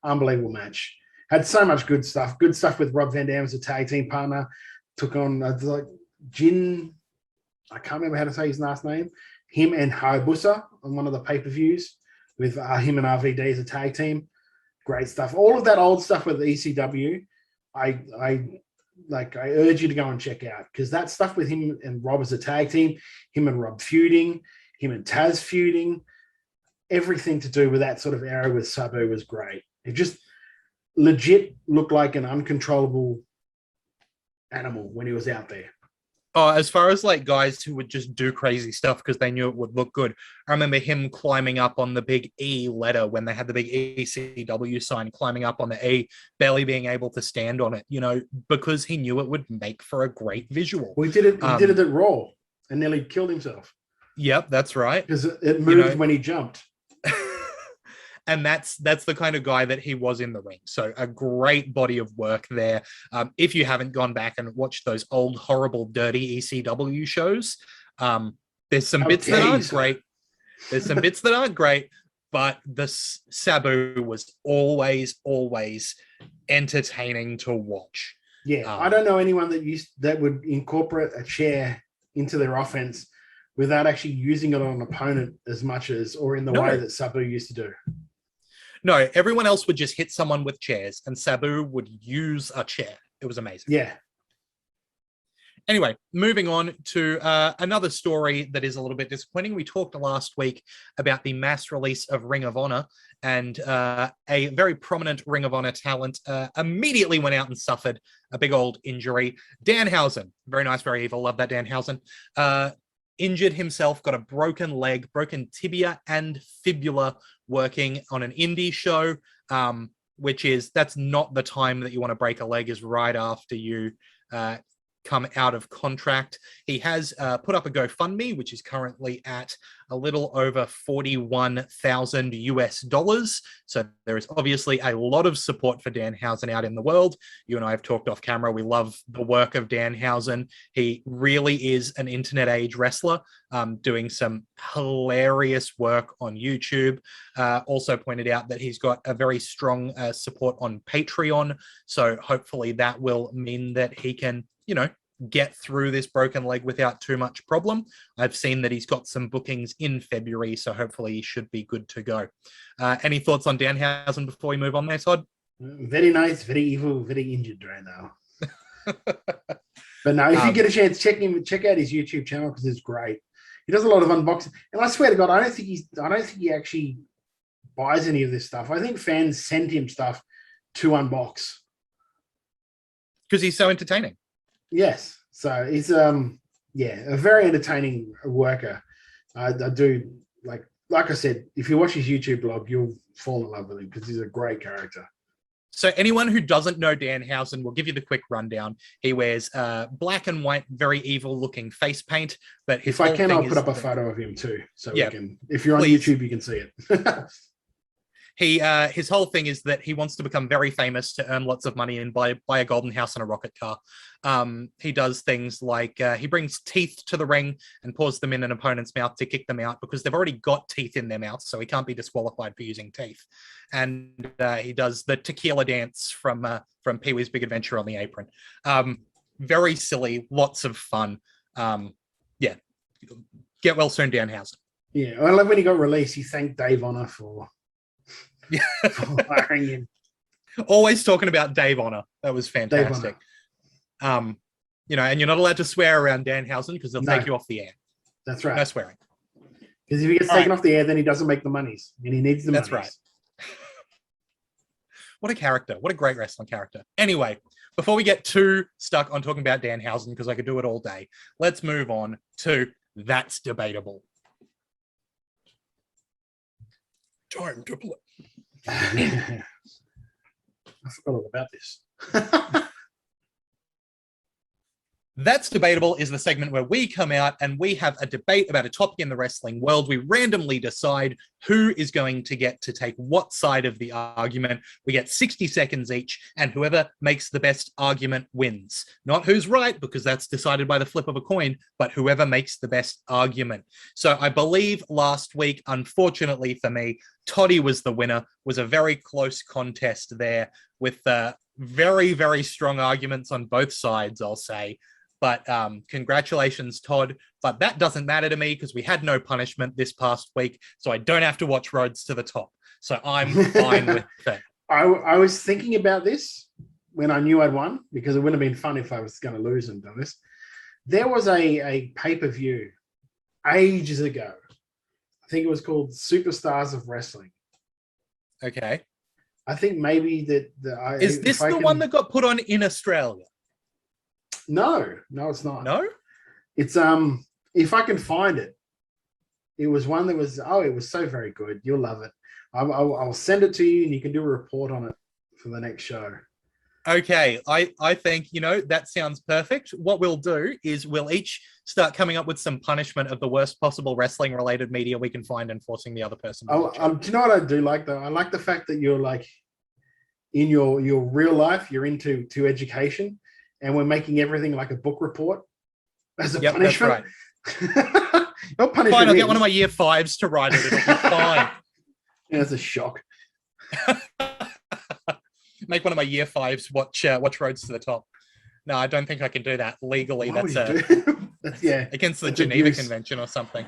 Unbelievable match. Had so much good stuff. Good stuff with Rob Van Dam as a tag team partner. Took on Jin, I can't remember how to say his last name. Him and Hayabusa on one of the pay-per-views with him and RVD as a tag team. Great stuff. All of that old stuff with ECW, I urge you to go and check out, because that stuff with him and Rob as a tag team, him and Rob feuding, him and Taz feuding, everything to do with that sort of era with Sabu was great. It just legit looked like an uncontrollable animal when he was out there. Oh, as far as guys who would just do crazy stuff because they knew it would look good. I remember him climbing up on the big E letter when they had the big ECW sign, climbing up on the E, barely being able to stand on it, because he knew it would make for a great visual. Well, he did it at Raw and nearly killed himself. Yep, that's right. Because it moved when he jumped. And that's the kind of guy that he was in the ring. So a great body of work there. If you haven't gone back and watched those old, horrible, dirty ECW shows, there's some bits that aren't great. There's some bits that aren't great, but the Sabu was always entertaining to watch. Yeah, I don't know anyone that would incorporate a chair into their offense without actually using it on an opponent as much as, or in the way that Sabu used to do. No, everyone else would just hit someone with chairs, and Sabu would use a chair. It was amazing. Yeah. Anyway, moving on to another story that is a little bit disappointing. We talked last week about the mass release of Ring of Honor, and a very prominent Ring of Honor talent immediately went out and suffered a big old injury. Danhausen, very nice, very evil, love that Danhausen, injured himself, got a broken leg, broken tibia and fibula working on an indie show, that's not the time that you want to break a leg, is right after you come out of contract. He has put up a GoFundMe, which is currently at a little over $41,000. So there is obviously a lot of support for Danhausen out in the world. You and I have talked off camera. We love the work of Danhausen. He really is an internet age wrestler, doing some hilarious work on YouTube. Also pointed out that he's got a very strong support on Patreon. So hopefully that will mean that he can, get through this broken leg without too much problem. I've seen that he's got some bookings in February, so hopefully he should be good to go. Any thoughts on Danhausen before we move on there, Todd? Very nice, very evil, very injured right now. But no, if you get a chance, check out his YouTube channel because it's great. He does a lot of unboxing, and I swear to God, I don't think he actually buys any of this stuff. I think fans send him stuff to unbox because he's so entertaining. Yes, so he's a very entertaining worker. I do like I said, if you watch his YouTube blog, you'll fall in love with him because he's a great character. So anyone who doesn't know Danhausen, we'll give you the quick rundown. He wears black and white, very evil-looking face paint. But if I can, I'll put up a photo of him too, so we can. If you're on YouTube, you can see it. His whole thing is that he wants to become very famous to earn lots of money and buy a golden house and a rocket car. He does things like he brings teeth to the ring and pours them in an opponent's mouth to kick them out because they've already got teeth in their mouth, so he can't be disqualified for using teeth. And he does the tequila dance from Pee-wee's Big Adventure on the Apron. Very silly, lots of fun. Get well soon, Danhausen. Yeah, I love when he got released. He thanked Dave Honor for hiring him. Always talking about Dave Honor. That was fantastic. And you're not allowed to swear around Danhausen because they'll take you off the air. That's right. No swearing. Because if he gets taken off the air, then he doesn't make the monies, and he needs the monies. That's right. What a character. What a great wrestling character. Anyway, before we get too stuck on talking about Danhausen, because I could do it all day, let's move on to That's Debatable. Time to play. I forgot all about this. That's Debatable is the segment where we come out and we have a debate about a topic in the wrestling world. We randomly decide who is going to get to take what side of the argument. We get 60 seconds each, and whoever makes the best argument wins. Not who's right, because that's decided by the flip of a coin, but whoever makes the best argument. So I believe last week, unfortunately for me, Toddy was the winner. Was a very close contest there with very, very strong arguments on both sides, I'll say. But congratulations, Todd. But that doesn't matter to me because we had no punishment this past week, so I don't have to watch Roads to the Top. So I'm fine with that. I was thinking about this when I knew I'd won, because it wouldn't have been fun if I was going to lose and done this. There was a pay-per-view ages ago. I think it was called Superstars of Wrestling. Okay. I think maybe is this the one that got put on in Australia? No, it's not. No? It's if I can find it. It was one that was it was so very good. You'll love it. I'll send it to you and you can do a report on it for the next show. Okay, I think, that sounds perfect. What we'll do is we'll each start coming up with some punishment of the worst possible wrestling related media we can find and forcing the other person to watch it. Do you know what I do like though? I like the fact that you're like in your real life, you're into education, and we're making everything like a book report as a punishment. That's right. Fine, I'll get one of my year 5s to write it. It'll be fine. Yeah, it's a shock. Make one of my year 5s watch Roads to the Top. No, I don't think I can do that legally. That's against the Geneva Convention or something.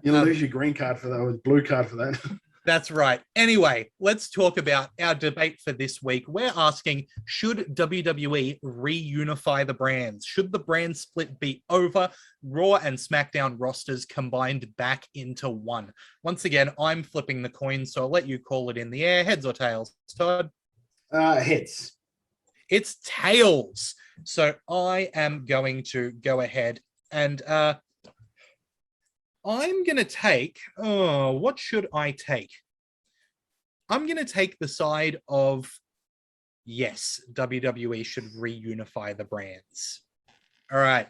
You'll lose your green card for that, or blue card for that. That's right. Anyway, let's talk about our debate for this week. We're asking, should WWE reunify the brands? Should the brand split be over? Raw and SmackDown rosters combined back into one. Once again, I'm flipping the coin, so I'll let you call it in the air. Heads or tails, Todd? Heads. It's tails. So I am going to go ahead and I'm going to take, what should I take? I'm going to take the side of, yes, WWE should reunify the brands. All right.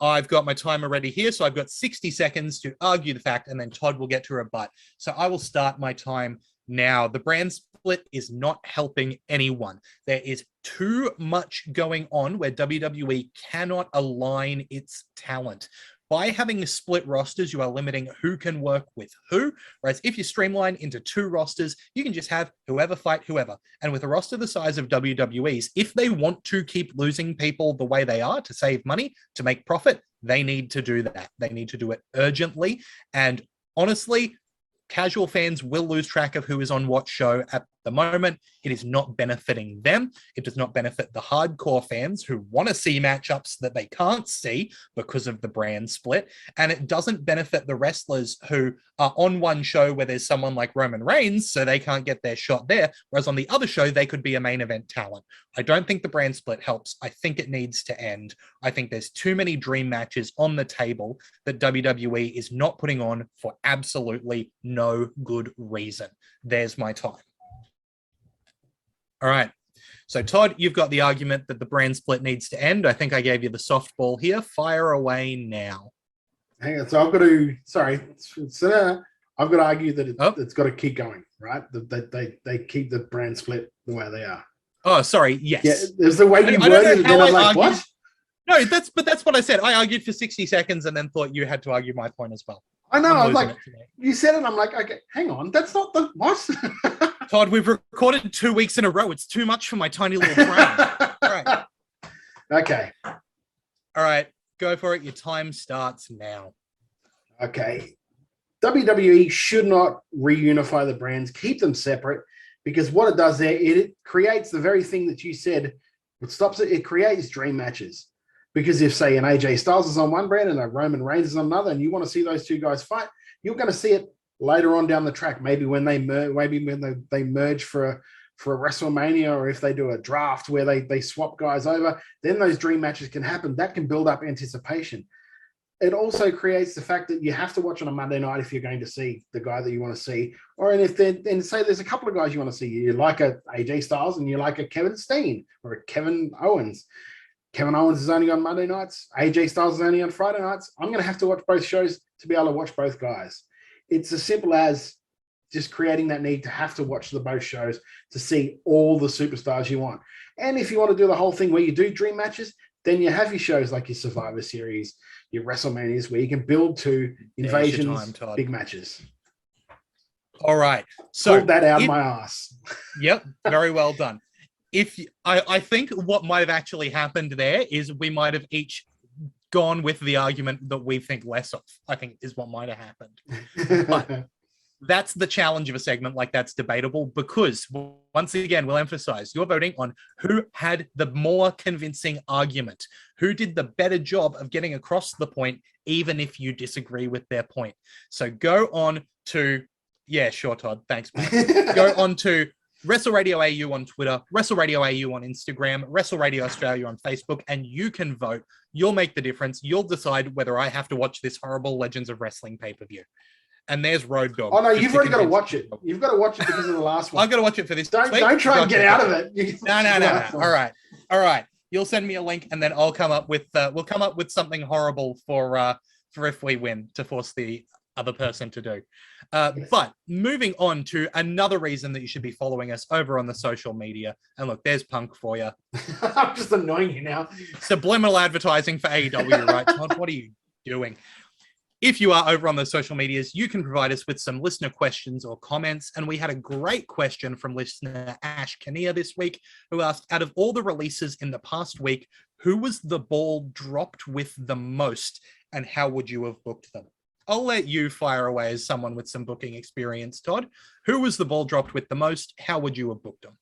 I've got my timer ready here, so I've got 60 seconds to argue the fact, and then Todd will get to rebut. So I will start my time now. The brand split is not helping anyone. There is too much going on where WWE cannot align its talent. By having split rosters, you are limiting who can work with who. Whereas if you streamline into 2 rosters, you can just have whoever fight whoever. And with a roster the size of WWE's, if they want to keep losing people the way they are to save money, to make profit, they need to do that. They need to do it urgently. And honestly, casual fans will lose track of who is on what show at the moment. It is not benefiting them. It does not benefit the hardcore fans who want to see matchups that they can't see because of the brand split. And it doesn't benefit the wrestlers who are on one show where there's someone like Roman Reigns, so they can't get their shot there. Whereas on the other show, they could be a main event talent. I don't think the brand split helps. I think it needs to end. I think there's too many dream matches on the table that WWE is not putting on for absolutely no good reason. There's my time. All right. So, Todd, you've got the argument that the brand split needs to end. I think I gave you the softball here. Fire away now. Hang on. So I've got to, I've got to argue that it's got to keep going, right? They keep the brand split the way they are. Oh, sorry. Yes. Yeah, there's the way you worded it. Then I'm like, what? No, that's what I said. I argued for 60 seconds and then thought you had to argue my point as well. I know. I was like, you said it. I'm like, okay, hang on. That's not the what? Todd, we've recorded 2 weeks in a row. It's too much for my tiny little brain. All right. Okay. All right. Go for it. Your time starts now. Okay. WWE should not reunify the brands. Keep them separate, because what it does there, it creates the very thing that you said. What stops it? It creates dream matches. Because if, say, an AJ Styles is on one brand and a Roman Reigns is on another, and you want to see those 2 guys fight, you're going to see it later on down the track. Maybe when they merge for a WrestleMania, or if they do a draft where they swap guys over, then those dream matches can happen. That can build up anticipation. It also creates the fact that you have to watch on a Monday night if you're going to see the guy that you want to see, and say there's a couple of guys you want to see. You like a AJ Styles and you like a Kevin Steen or a Kevin Owens. Kevin Owens is only on Monday nights. AJ Styles is only on Friday nights. I'm going to have to watch both shows to be able to watch both guys. It's as simple as just creating that need to have to watch the both shows to see all the superstars you want. And if you want to do the whole thing where you do dream matches, then you have your shows like your Survivor Series, your WrestleManias, where you can build to invasions, big matches. All right. So pulled that out of my ass. Yep. Very well done. I think what might have actually happened there is we might have each gone with the argument that we think less of, I think is what might have happened. But that's the challenge of a segment like that's debatable, because once again, we'll emphasize you're voting on who had the more convincing argument, who did the better job of getting across the point, even if you disagree with their point. So go on to, yeah, sure, Todd. Thanks, man. Go on to Wrestle Radio AU on Twitter, Wrestle Radio AU on Instagram, Wrestle Radio Australia on Facebook, and you can vote. You'll make the difference. You'll decide whether I have to watch this horrible Legends of Wrestling pay-per-view. and there's Road Dogg. Oh no, just you've to already got to convince watch it. people. You've got to watch it because of the last one. I've got to watch it for this. Don't week. try and Gotcha. get out of it. No. All right. You'll send me a link, and then I'll come up with we'll come up with something horrible for if we win to force the other person to do. But moving on to another reason that you should be following us over on the social media. And look, there's Punk for you. I'm just annoying you now. Subliminal advertising for AEW, right, Todd? What are you doing? If you are over on the social medias, you can provide us with some listener questions or comments. And we had a great question from listener Ash Kinnear this week, who asked, out of all the releases in the past week, who was the ball dropped with the most, and how would you have booked them? I'll let you fire away as someone with some booking experience, Todd. Who was the ball dropped with the most? How would you have booked them?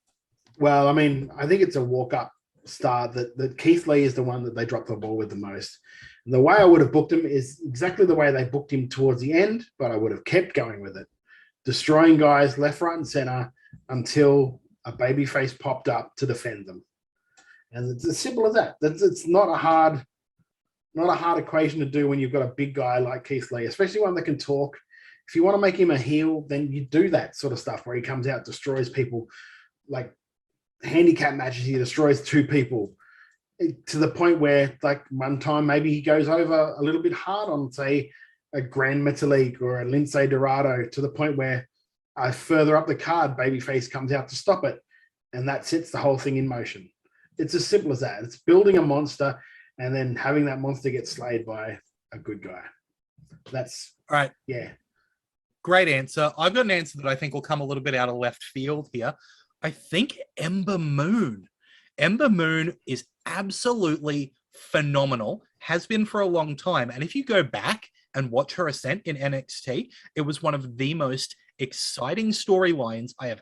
Well, I mean, I think it's a walk-up start that Keith Lee is the one that they dropped the ball with the most. And the way I would have booked him is exactly the way they booked him towards the end, but I would have kept going with it. Destroying guys left, right, and center until a babyface popped up to defend them. And it's as simple as that. It's not a hard equation to do when you've got a big guy like Keith Lee, especially one that can talk. If you want to make him a heel, then you do that sort of stuff where he comes out, destroys people, like handicap matches, he destroys two people to the point where, like, one time maybe he goes over a little bit hard on, say, a Grand Metalik or a Lindsay Dorado, to the point where further up the card, babyface comes out to stop it, and that sets the whole thing in motion. It's as simple as that. It's building a monster and then having that monster get slayed by a good guy. That's all right. Yeah. Great answer. I've got an answer that I think will come a little bit out of left field here. I think Ember Moon. Ember Moon is absolutely phenomenal, has been for a long time. And if you go back and watch her ascent in NXT, it was one of the most exciting storylines I have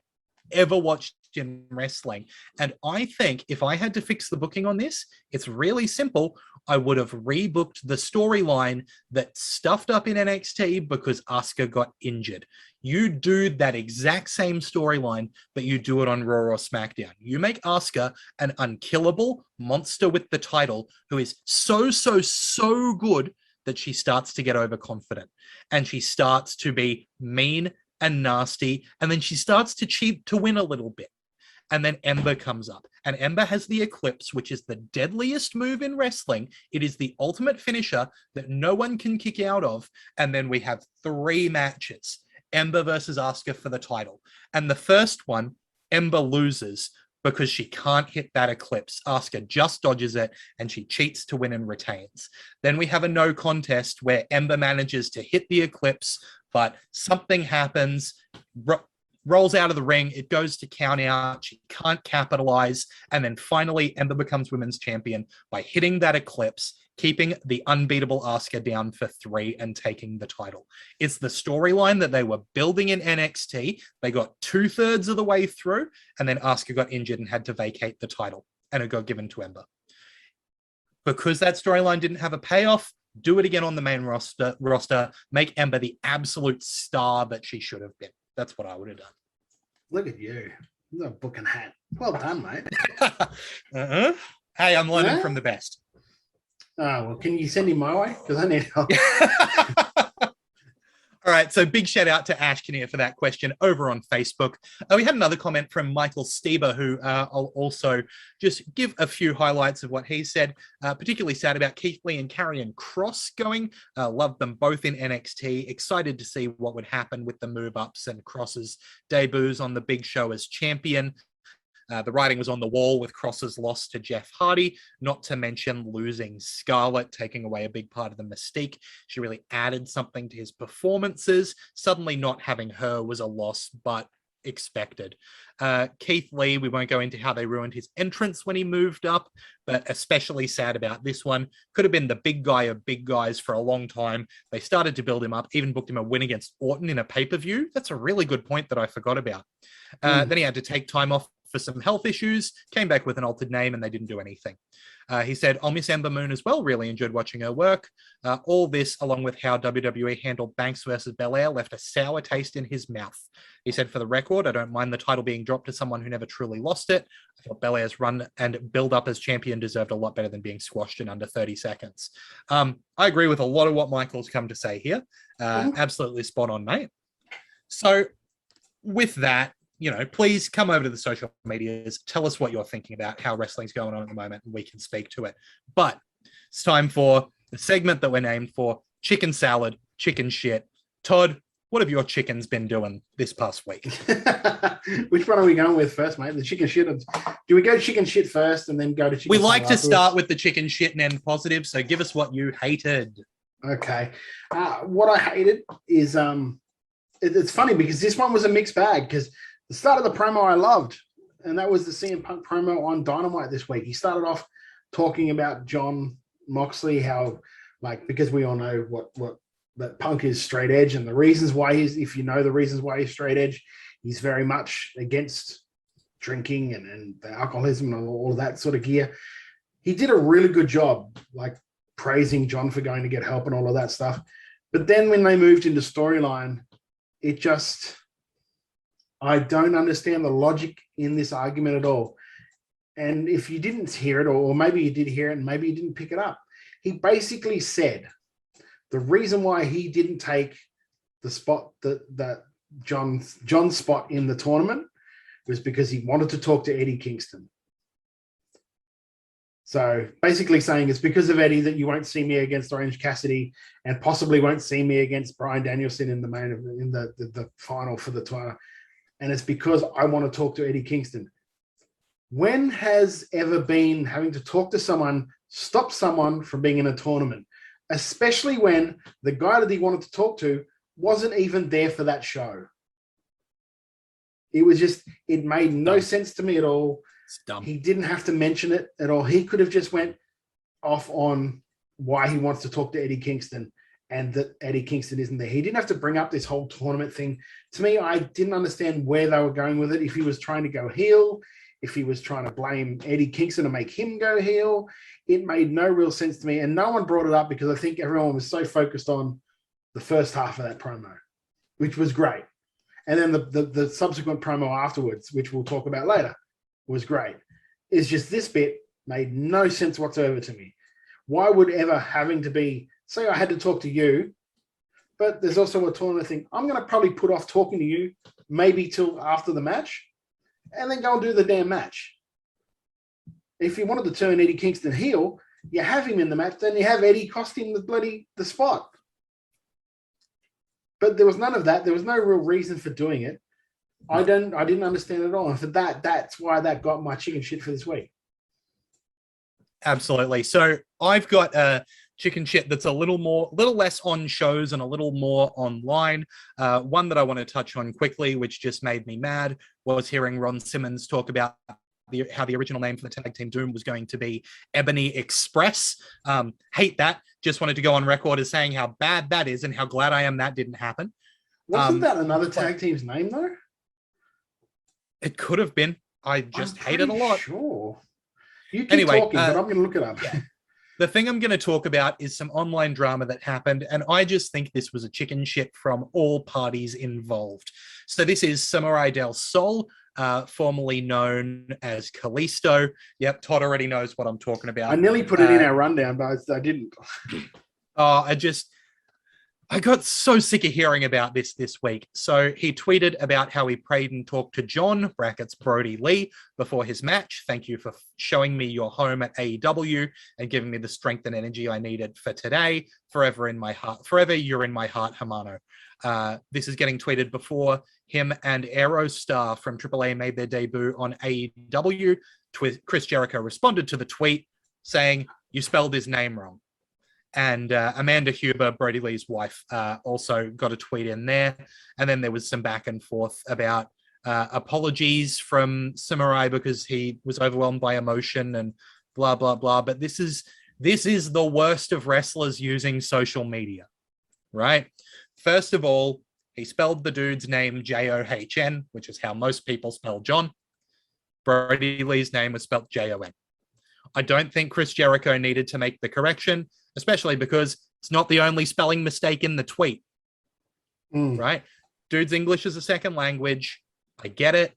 ever watched in wrestling. And I think if I had to fix the booking on this, it's really simple. I would have rebooked the storyline that stuffed up in NXT because Asuka got injured. You do that exact same storyline, but you do it on Raw or SmackDown. You make Asuka an unkillable monster with the title who is so good that she starts to get overconfident and she starts to be mean and nasty, and then she starts to cheat to win a little bit. And then Ember comes up, and Ember has the Eclipse, which is the deadliest move in wrestling. It is the ultimate finisher that no one can kick out of. And then we have 3 matches, Ember versus Asuka for the title. And the first one, Ember loses because she can't hit that Eclipse. Asuka just dodges it, and she cheats to win and retains. Then we have a no contest where Ember manages to hit the Eclipse, but something happens, rolls out of the ring, it goes to count out, she can't capitalize, and then finally Ember becomes women's champion by hitting that Eclipse, keeping the unbeatable Asuka down for 3 and taking the title. It's the storyline that they were building in NXT. They got 2/3 of the way through, and then Asuka got injured and had to vacate the title, and it got given to Ember. Because that storyline didn't have a payoff, do it again on the main roster, make Ember the absolute star that she should have been. That's what I would have done. Look at you. You're a booking hat. Well done, mate. Hey, I'm learning from the best. Oh, well, can you send him my way? Because I need help. All right, so big shout out to Ash Kinnear for that question over on Facebook. We had another comment from Michael Stieber, who I'll also just give a few highlights of what he said. Particularly sad about Keith Lee and Karrion Kross going. Loved them both in NXT. Excited to see what would happen with the move-ups and Kross's debuts on the big show as champion. The writing was on the wall with Kross's loss to Jeff Hardy, not to mention losing Scarlett, taking away a big part of the mystique. She really added something to his performances. Suddenly not having her was a loss, but expected. Keith Lee, we won't go into how they ruined his entrance when he moved up, but especially sad about this one. Could have been the big guy of big guys for a long time. They started to build him up, even booked him a win against Orton in a pay-per-view. That's a really good point that I forgot about. Then he had to take time off for some health issues, came back with an altered name, and they didn't do anything. He said, I'll miss Ember Moon as well. Really enjoyed watching her work. All this, along with how WWE handled Banks versus Belair, left a sour taste in his mouth. He said, for the record, I don't mind the title being dropped to someone who never truly lost it. I thought Belair's run and build up as champion deserved a lot better than being squashed in under 30 seconds. I agree with a lot of what Michael's come to say here. Absolutely spot on, mate. So with that, please come over to the social medias. Tell us what you're thinking about how wrestling's going on at the moment, and we can speak to it. But it's time for the segment that we're named for, Chicken Salad, Chicken Shit. Todd, what have your chickens been doing this past week? Which one are we going with first, mate? The chicken shit? Do we go chicken shit first and then go to chicken We like to afterwards? start with the chicken shit and end positive, so give us what you hated. Okay. What I hated is, it's funny because this one was a mixed bag, because the start of the promo I loved, and that was the CM Punk promo on Dynamite this week. He started off talking about John Moxley, how, because we all know what that Punk is straight edge, and the reasons why if you know the reasons why he's straight edge, he's very much against drinking and the alcoholism and all of that sort of gear. He did a really good job, praising John for going to get help and all of that stuff. But then when they moved into storyline, I don't understand the logic in this argument at all. And if you didn't hear it, or maybe you did hear it and maybe you didn't pick it up, he basically said the reason why he didn't take the spot, that John's spot in the tournament, was because he wanted to talk to Eddie Kingston. So basically saying it's because of Eddie that you won't see me against Orange Cassidy, and possibly won't see me against Bryan Danielson in the final for the tournament. And it's because I want to talk to Eddie Kingston. When has ever been having to talk to someone stop someone from being in a tournament, especially when the guy that he wanted to talk to wasn't even there for that show? It made no sense to me at all. It's dumb. He didn't have to mention it at all. He could have just went off on why he wants to talk to Eddie Kingston, and that Eddie Kingston isn't there. He didn't have to bring up this whole tournament thing. To me, I didn't understand where they were going with it. If he was trying to go heel, if he was trying to blame Eddie Kingston and make him go heel, it made no real sense to me. And no one brought it up because I think everyone was so focused on the first half of that promo, which was great. And then the subsequent promo afterwards, which we'll talk about later, was great. It's just this bit made no sense whatsoever to me. Why would ever having to be, say I had to talk to you, but there's also a tournament thing. I'm going to probably put off talking to you maybe till after the match, and then go and do the damn match. If you wanted to turn Eddie Kingston heel, you have him in the match, then you have Eddie cost him the spot. But there was none of that. There was no real reason for doing it. I didn't understand it at all. And for that's why that got my chicken shit for this week. Absolutely. So I've got a chicken shit that's a little less on shows and a little more online. One that I want to touch on quickly, which just made me mad, was hearing Ron Simmons talk about how the original name for the Tag Team Doom was going to be Ebony Express. Hate that. Just wanted to go on record as saying how bad that is and how glad I am that didn't happen. Wasn't that another tag team's name, though? It could have been. I just hate it a lot. Sure. You keep talking, but I'm going to look it up. Yeah. The thing I'm going to talk about is some online drama that happened, and I just think this was a chicken shit from all parties involved. So this is Samurai del Sol, formerly known as Kalisto. Yep, Todd already knows what I'm talking about. I nearly put it in our rundown, but I didn't. I got so sick of hearing about this week. So he tweeted about how he prayed and talked to John, brackets Brody Lee, before his match. Thank you for showing me your home at AEW and giving me the strength and energy I needed for today. Forever in my heart. Forever you're in my heart, Hamano. This is getting tweeted before him and Aerostar from AAA made their debut on AEW. Chris Jericho responded to the tweet saying, "You spelled his name wrong." And Amanda Huber, Brody Lee's wife, also got a tweet in there. And then there was some back and forth about apologies from Samurai because he was overwhelmed by emotion and blah, blah, blah. But this is the worst of wrestlers using social media, right? First of all, he spelled the dude's name John, which is how most people spell John. Brody Lee's name was spelled Jon. I don't think Chris Jericho needed to make the correction, especially because it's not the only spelling mistake in the tweet, right? Dude's English is a second language. I get it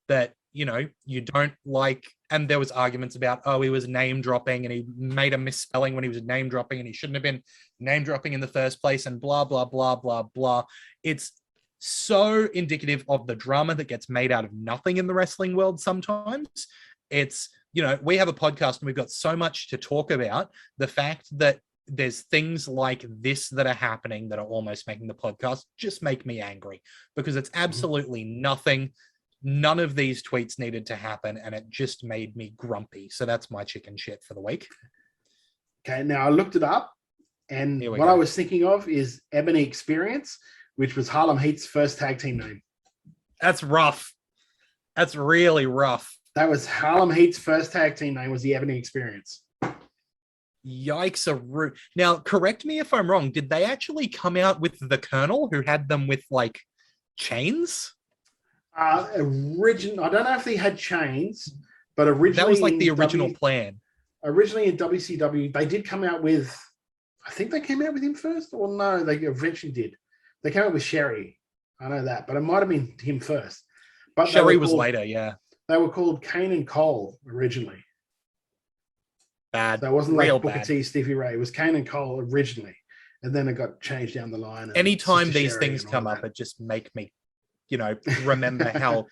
that, you know, you don't like, and there was arguments about, oh, he was name dropping and he made a misspelling when he was name dropping and he shouldn't have been name dropping in the first place and blah, blah, blah, blah, blah. It's so indicative of the drama that gets made out of nothing in the wrestling world sometimes. It's, you know, we have a podcast and we've got so much to talk about. The fact that there's things like this that are happening that are almost making the podcast just make me angry, because it's absolutely nothing. None of these tweets needed to happen, and it just made me grumpy. So that's my chicken shit for the week. Okay, now I looked it up, and what I was thinking of is Ebony Experience, which was Harlem Heat's first tag team name. That's rough. That's really rough. That was Harlem Heat's first tag team name, was the Ebony Experience. Yikes. Now, correct me if I'm wrong. Did they actually come out with the Colonel, who had them with, like, chains? I don't know if they had chains, but originally that was like the original plan. Originally in WCW, they did come out with, I think they came out with him first, or no, they eventually did. They came out with Sherry. I know that, but it might have been him first. But Sherry was later, yeah. They were called Kane and Cole originally. Bad. So it wasn't like Booker T, Stevie Ray. It was Kane and Cole originally, and then it got changed down the line. Anytime these things come up, it just make me, you know, remember how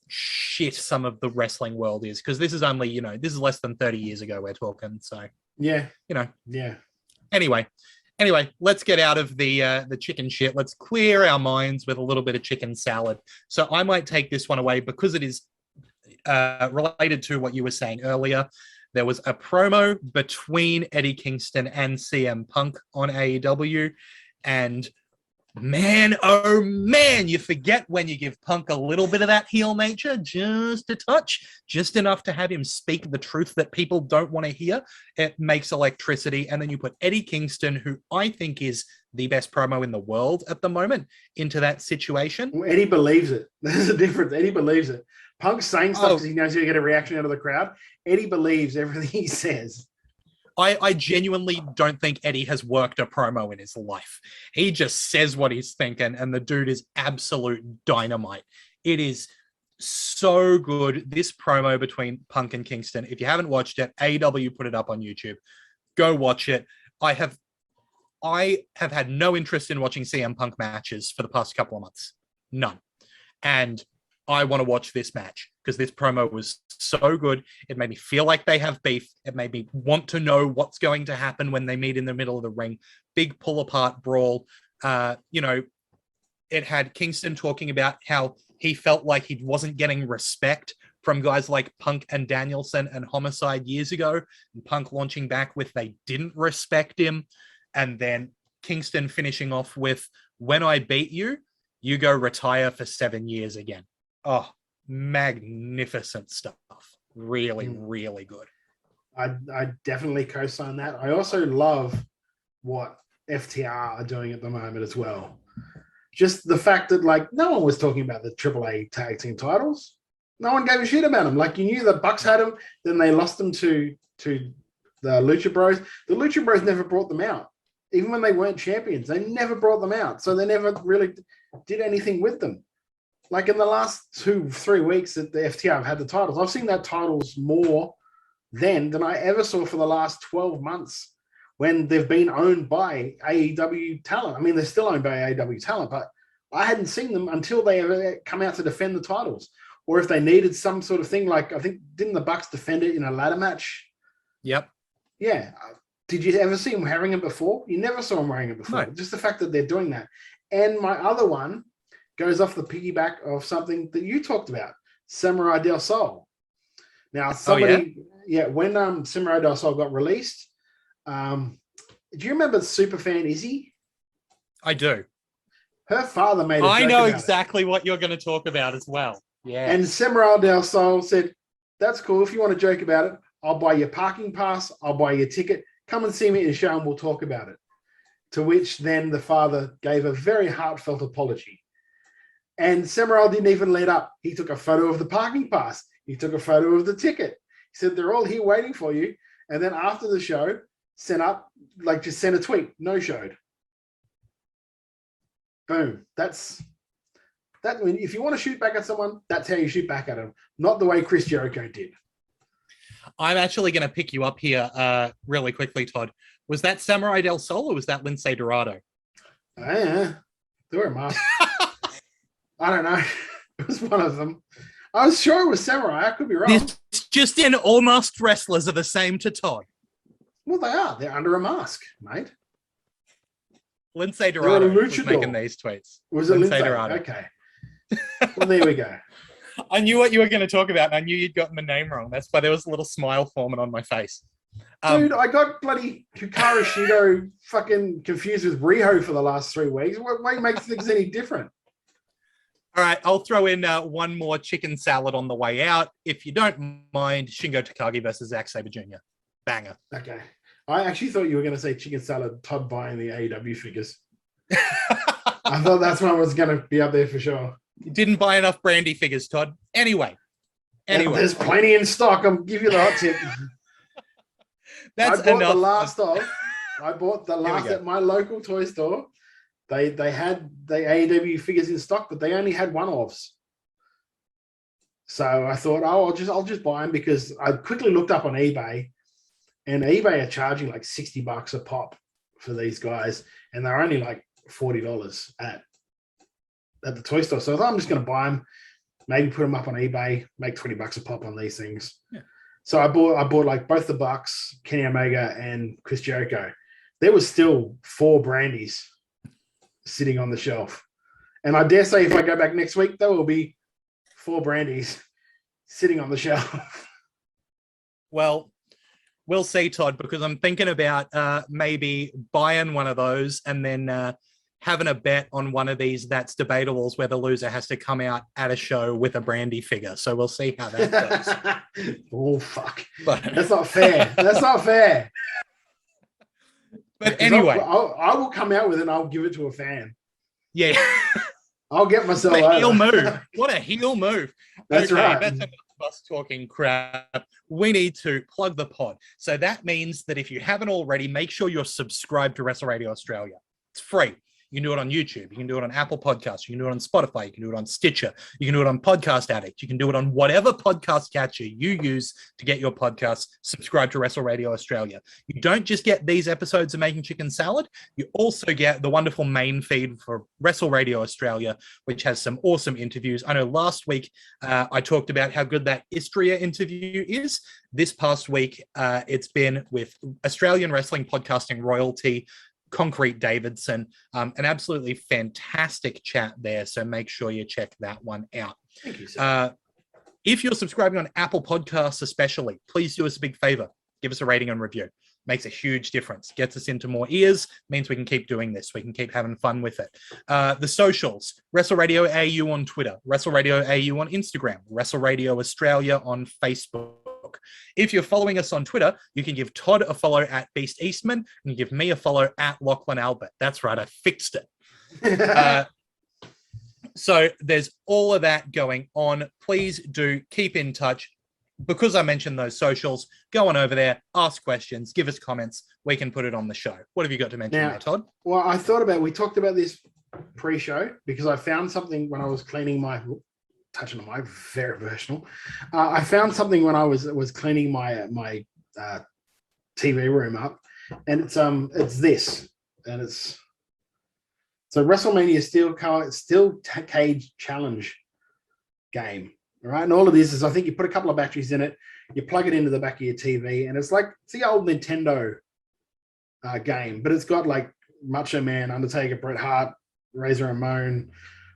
shit some of the wrestling world is, because this is only, you know, this is less than 30 years ago we're talking. So yeah, you know, yeah. Anyway, let's get out of the chicken shit. Let's clear our minds with a little bit of chicken salad. So I might take this one away because it is related to what you were saying earlier. There was a promo between Eddie Kingston and CM Punk on AEW, and man, oh man, you forget when you give Punk a little bit of that heel nature, just a touch, just enough to have him speak the truth that people don't want to hear. It makes electricity. And then you put Eddie Kingston, who I think is the best promo in the world at the moment, into that situation. Well, Eddie believes it. There's a difference. Eddie believes it. Punk's saying stuff because he knows he'll get a reaction out of the crowd. Eddie believes everything he says. I genuinely don't think Eddie has worked a promo in his life. He just says what he's thinking, and the dude is absolute dynamite. It is so good. This promo between Punk and Kingston, if you haven't watched it, AEW put it up on YouTube. Go watch it. I have had no interest in watching CM Punk matches for the past couple of months. None. And I want to watch this match because this promo was so good. It made me feel like they have beef. It made me want to know what's going to happen when they meet in the middle of the ring. Big pull apart brawl. You know, it had Kingston talking about how he felt like he wasn't getting respect from guys like Punk and Danielson and Homicide years ago, and Punk launching back with they didn't respect him. And then Kingston finishing off with, when I beat you, you go retire for 7 years again. Oh, magnificent stuff. Really, really good. I definitely co-sign that. I also love what FTR are doing at the moment as well. Just the fact that, like, no one was talking about the AAA tag team titles. No one gave a shit about them. Like, you knew the Bucks had them, then they lost them to the Lucha Bros. The Lucha Bros never brought them out. Even when they weren't champions, they never brought them out. So they never really did anything with them. Like in the last 2-3 weeks that the FTR have had the titles, I've seen that titles more then than I ever saw for the last 12 months when they've been owned by AEW talent. I mean, they're still owned by AEW talent, but I hadn't seen them until they ever come out to defend the titles. Or if they needed some sort of thing, like I think, didn't the Bucks defend it in a ladder match? Yep. Yeah. Did you ever see them wearing it before? You never saw them wearing it before. No. Just the fact that they're doing that. And my other one goes off the piggyback of something that you talked about, Samurai del Sol. Now, somebody, when Samurai del Sol got released, do you remember Superfan Izzy? I do. Her father made a joke I know about exactly what you're going to talk about as well. Yeah. And Samurai del Sol said, that's cool. If you want to joke about it, I'll buy your parking pass. I'll buy your ticket. Come and see me at the show and we'll talk about it. To which then the father gave a very heartfelt apology. And Samurai didn't even let up. He took a photo of the parking pass. He took a photo of the ticket. He said, they're all here waiting for you. And then after the show, sent a tweet, no showed. Boom. That's that. I mean, if you want to shoot back at someone, that's how you shoot back at them, not the way Chris Jericho did. I'm actually going to pick you up here really quickly, Todd. Was that Samurai Del Sol or was that Lince Dorado? Yeah, they were a mask. I don't know. It was one of them. I was sure it was Samurai. I could be wrong. It's just in all masked wrestlers are the same to Todd. Well, they are. They're under a mask, mate. Lince Dorado was making these tweets. Was it Lince Dorado? Okay. Well, there we go. I knew what you were going to talk about, and I knew you'd gotten the name wrong. That's why there was a little smile forming on my face. Dude, I got bloody Hikaru Shido fucking confused with Riho for the last 3 weeks. What makes things any different? All right, I'll throw in one more chicken salad on the way out. If you don't mind, Shingo Takagi versus Zack Sabre Jr. Banger. Okay. I actually thought you were going to say chicken salad, Todd buying the AEW figures. I thought that's one was going to be up there for sure. You didn't buy enough Brandy figures, Todd. Anyway. There's plenty in stock. I'll give you the hot tip. That's I bought enough. I bought the last at my local toy store. They had the AEW figures in stock, but they only had one-offs. So I thought, I'll just buy them because I quickly looked up on eBay, and eBay are charging like $60 a pop for these guys, and they're only like $40 at the toy store. So I thought I'm just going to buy them, maybe put them up on eBay, make $20 a pop on these things. Yeah. So I bought like both the Bucks, Kenny Omega, and Chris Jericho. There was still 4 Brandies sitting on the shelf. And I dare say if I go back next week, there will be 4 Brandies sitting on the shelf. Well, we'll see, Todd, because I'm thinking about maybe buying one of those and then having a bet on one of these that's debatable where the loser has to come out at a show with a Brandy figure. So we'll see how that goes. Oh, fuck. But that's not fair. That's not fair. But anyway. I will come out with it and I'll give it to a fan. Yeah. I'll get myself What a heel over. move. What a heel move. That's right. That's enough of us talking crap. We need to plug the pod. So that means that if you haven't already, make sure you're subscribed to Wrestle Radio Australia. It's free. You can do it on YouTube. You can do it on Apple Podcasts. You can do it on Spotify. You can do it on Stitcher. You can do it on Podcast Addict. You can do it on whatever podcast catcher you use to get your podcasts. Subscribe to Wrestle Radio Australia. You don't just get these episodes of Making Chicken Salad. You also get the wonderful main feed for Wrestle Radio Australia, which has some awesome interviews. I know last week I talked about how good that Istria interview is. This past week, it's been with Australian wrestling podcasting royalty, Concrete Davidson, an absolutely fantastic chat there. So make sure you check that one out. Thank you, sir. If you're subscribing on Apple Podcasts, especially, please do us a big favor. Give us a rating and review. Makes a huge difference. Gets us into more ears. Means we can keep doing this. We can keep having fun with it. The socials: Wrestle Radio AU on Twitter, Wrestle Radio AU on Instagram, Wrestle Radio Australia on Facebook. If you're following us on Twitter, you can give Todd a follow at Beast Eastman and give me a follow at Lachlan Albert. That's right, I fixed it. So there's all of that going on. Please do keep in touch. Because I mentioned those socials, go on over there, ask questions, give us comments. We can put it on the show. What have you got to mention there, Todd? Well, we talked about this pre-show because I found something when I was cleaning my... touching on my very personal. I found something when I was cleaning my TV room up, and it's this, and it's a WrestleMania steel cage challenge game, right? And all of this is, I think you put a couple of batteries in it, you plug it into the back of your TV, and it's the old Nintendo game, but it's got like Macho Man, Undertaker, Bret Hart, Razor Ramon,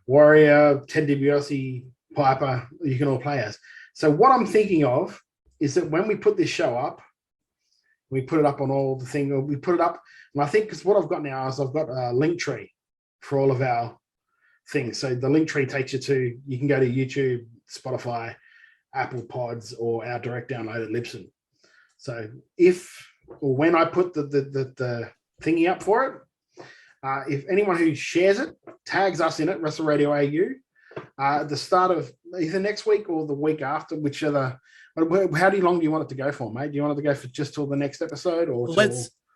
Warrior, Ted DiBiase, Piper, you can all play as. So what I'm thinking of is that when we put this show up, we put it up on all the thing, we put it up, and I think because what I've got now is I've got a link tree for all of our things. So the link tree takes you can go to YouTube, Spotify, Apple Pods, or our direct download at Libsyn. So when I put the thingy up for it, if anyone who shares it, tags us in it, Wrestle Radio AU, at the start of either next week or the week after, whichever. How long do you want it to go for, mate? Do you want it to go for just till the next episode, or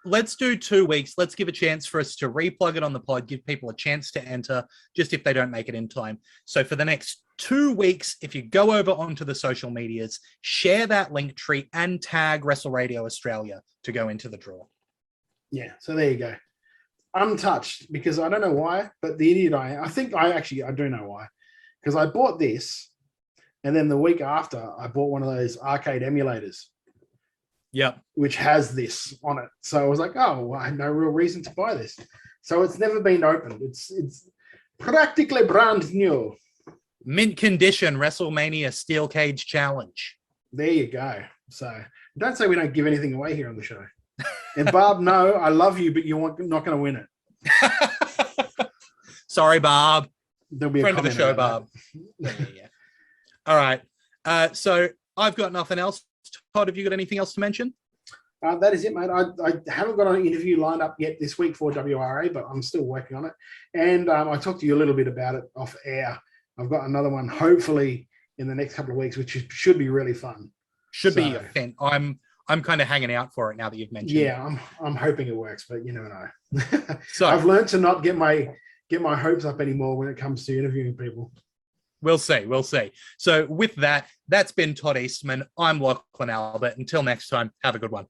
let's do 2 weeks. Let's give a chance for us to replug it on the pod, give people a chance to enter, just if they don't make it in time. So for the next 2 weeks, if you go over onto the social medias, share that link tree and tag Wrestle Radio Australia to go into the draw. Yeah, so there you go. Untouched, because I don't know why, but the idiot I do know why. Because I bought this, and then the week after, I bought one of those arcade emulators. Yep. Which has this on it. So I was like, oh, well, I had no real reason to buy this. So it's never been opened. It's practically brand new. Mint condition WrestleMania Steel Cage Challenge. There you go. So don't say we don't give anything away here on the show. And Barb, no, I love you, but you're not going to win it. Sorry, Barb. There'll be friend a of the show, Barb. Yeah. All right. So I've got nothing else. Todd, have you got anything else to mention? That is it, mate. I haven't got an interview lined up yet this week for WRA, but I'm still working on it. And I talked to you a little bit about it off air. I've got another one, hopefully, in the next couple of weeks, which should be really fun. Should be a fan. I'm kind of hanging out for it now that you've mentioned. Yeah, I'm hoping it works, but you never know. So I've learned to not get my hopes up anymore when it comes to interviewing people. We'll see. So with that, that's been Todd Eastman. I'm Lachlan Albert. Until next time, have a good one.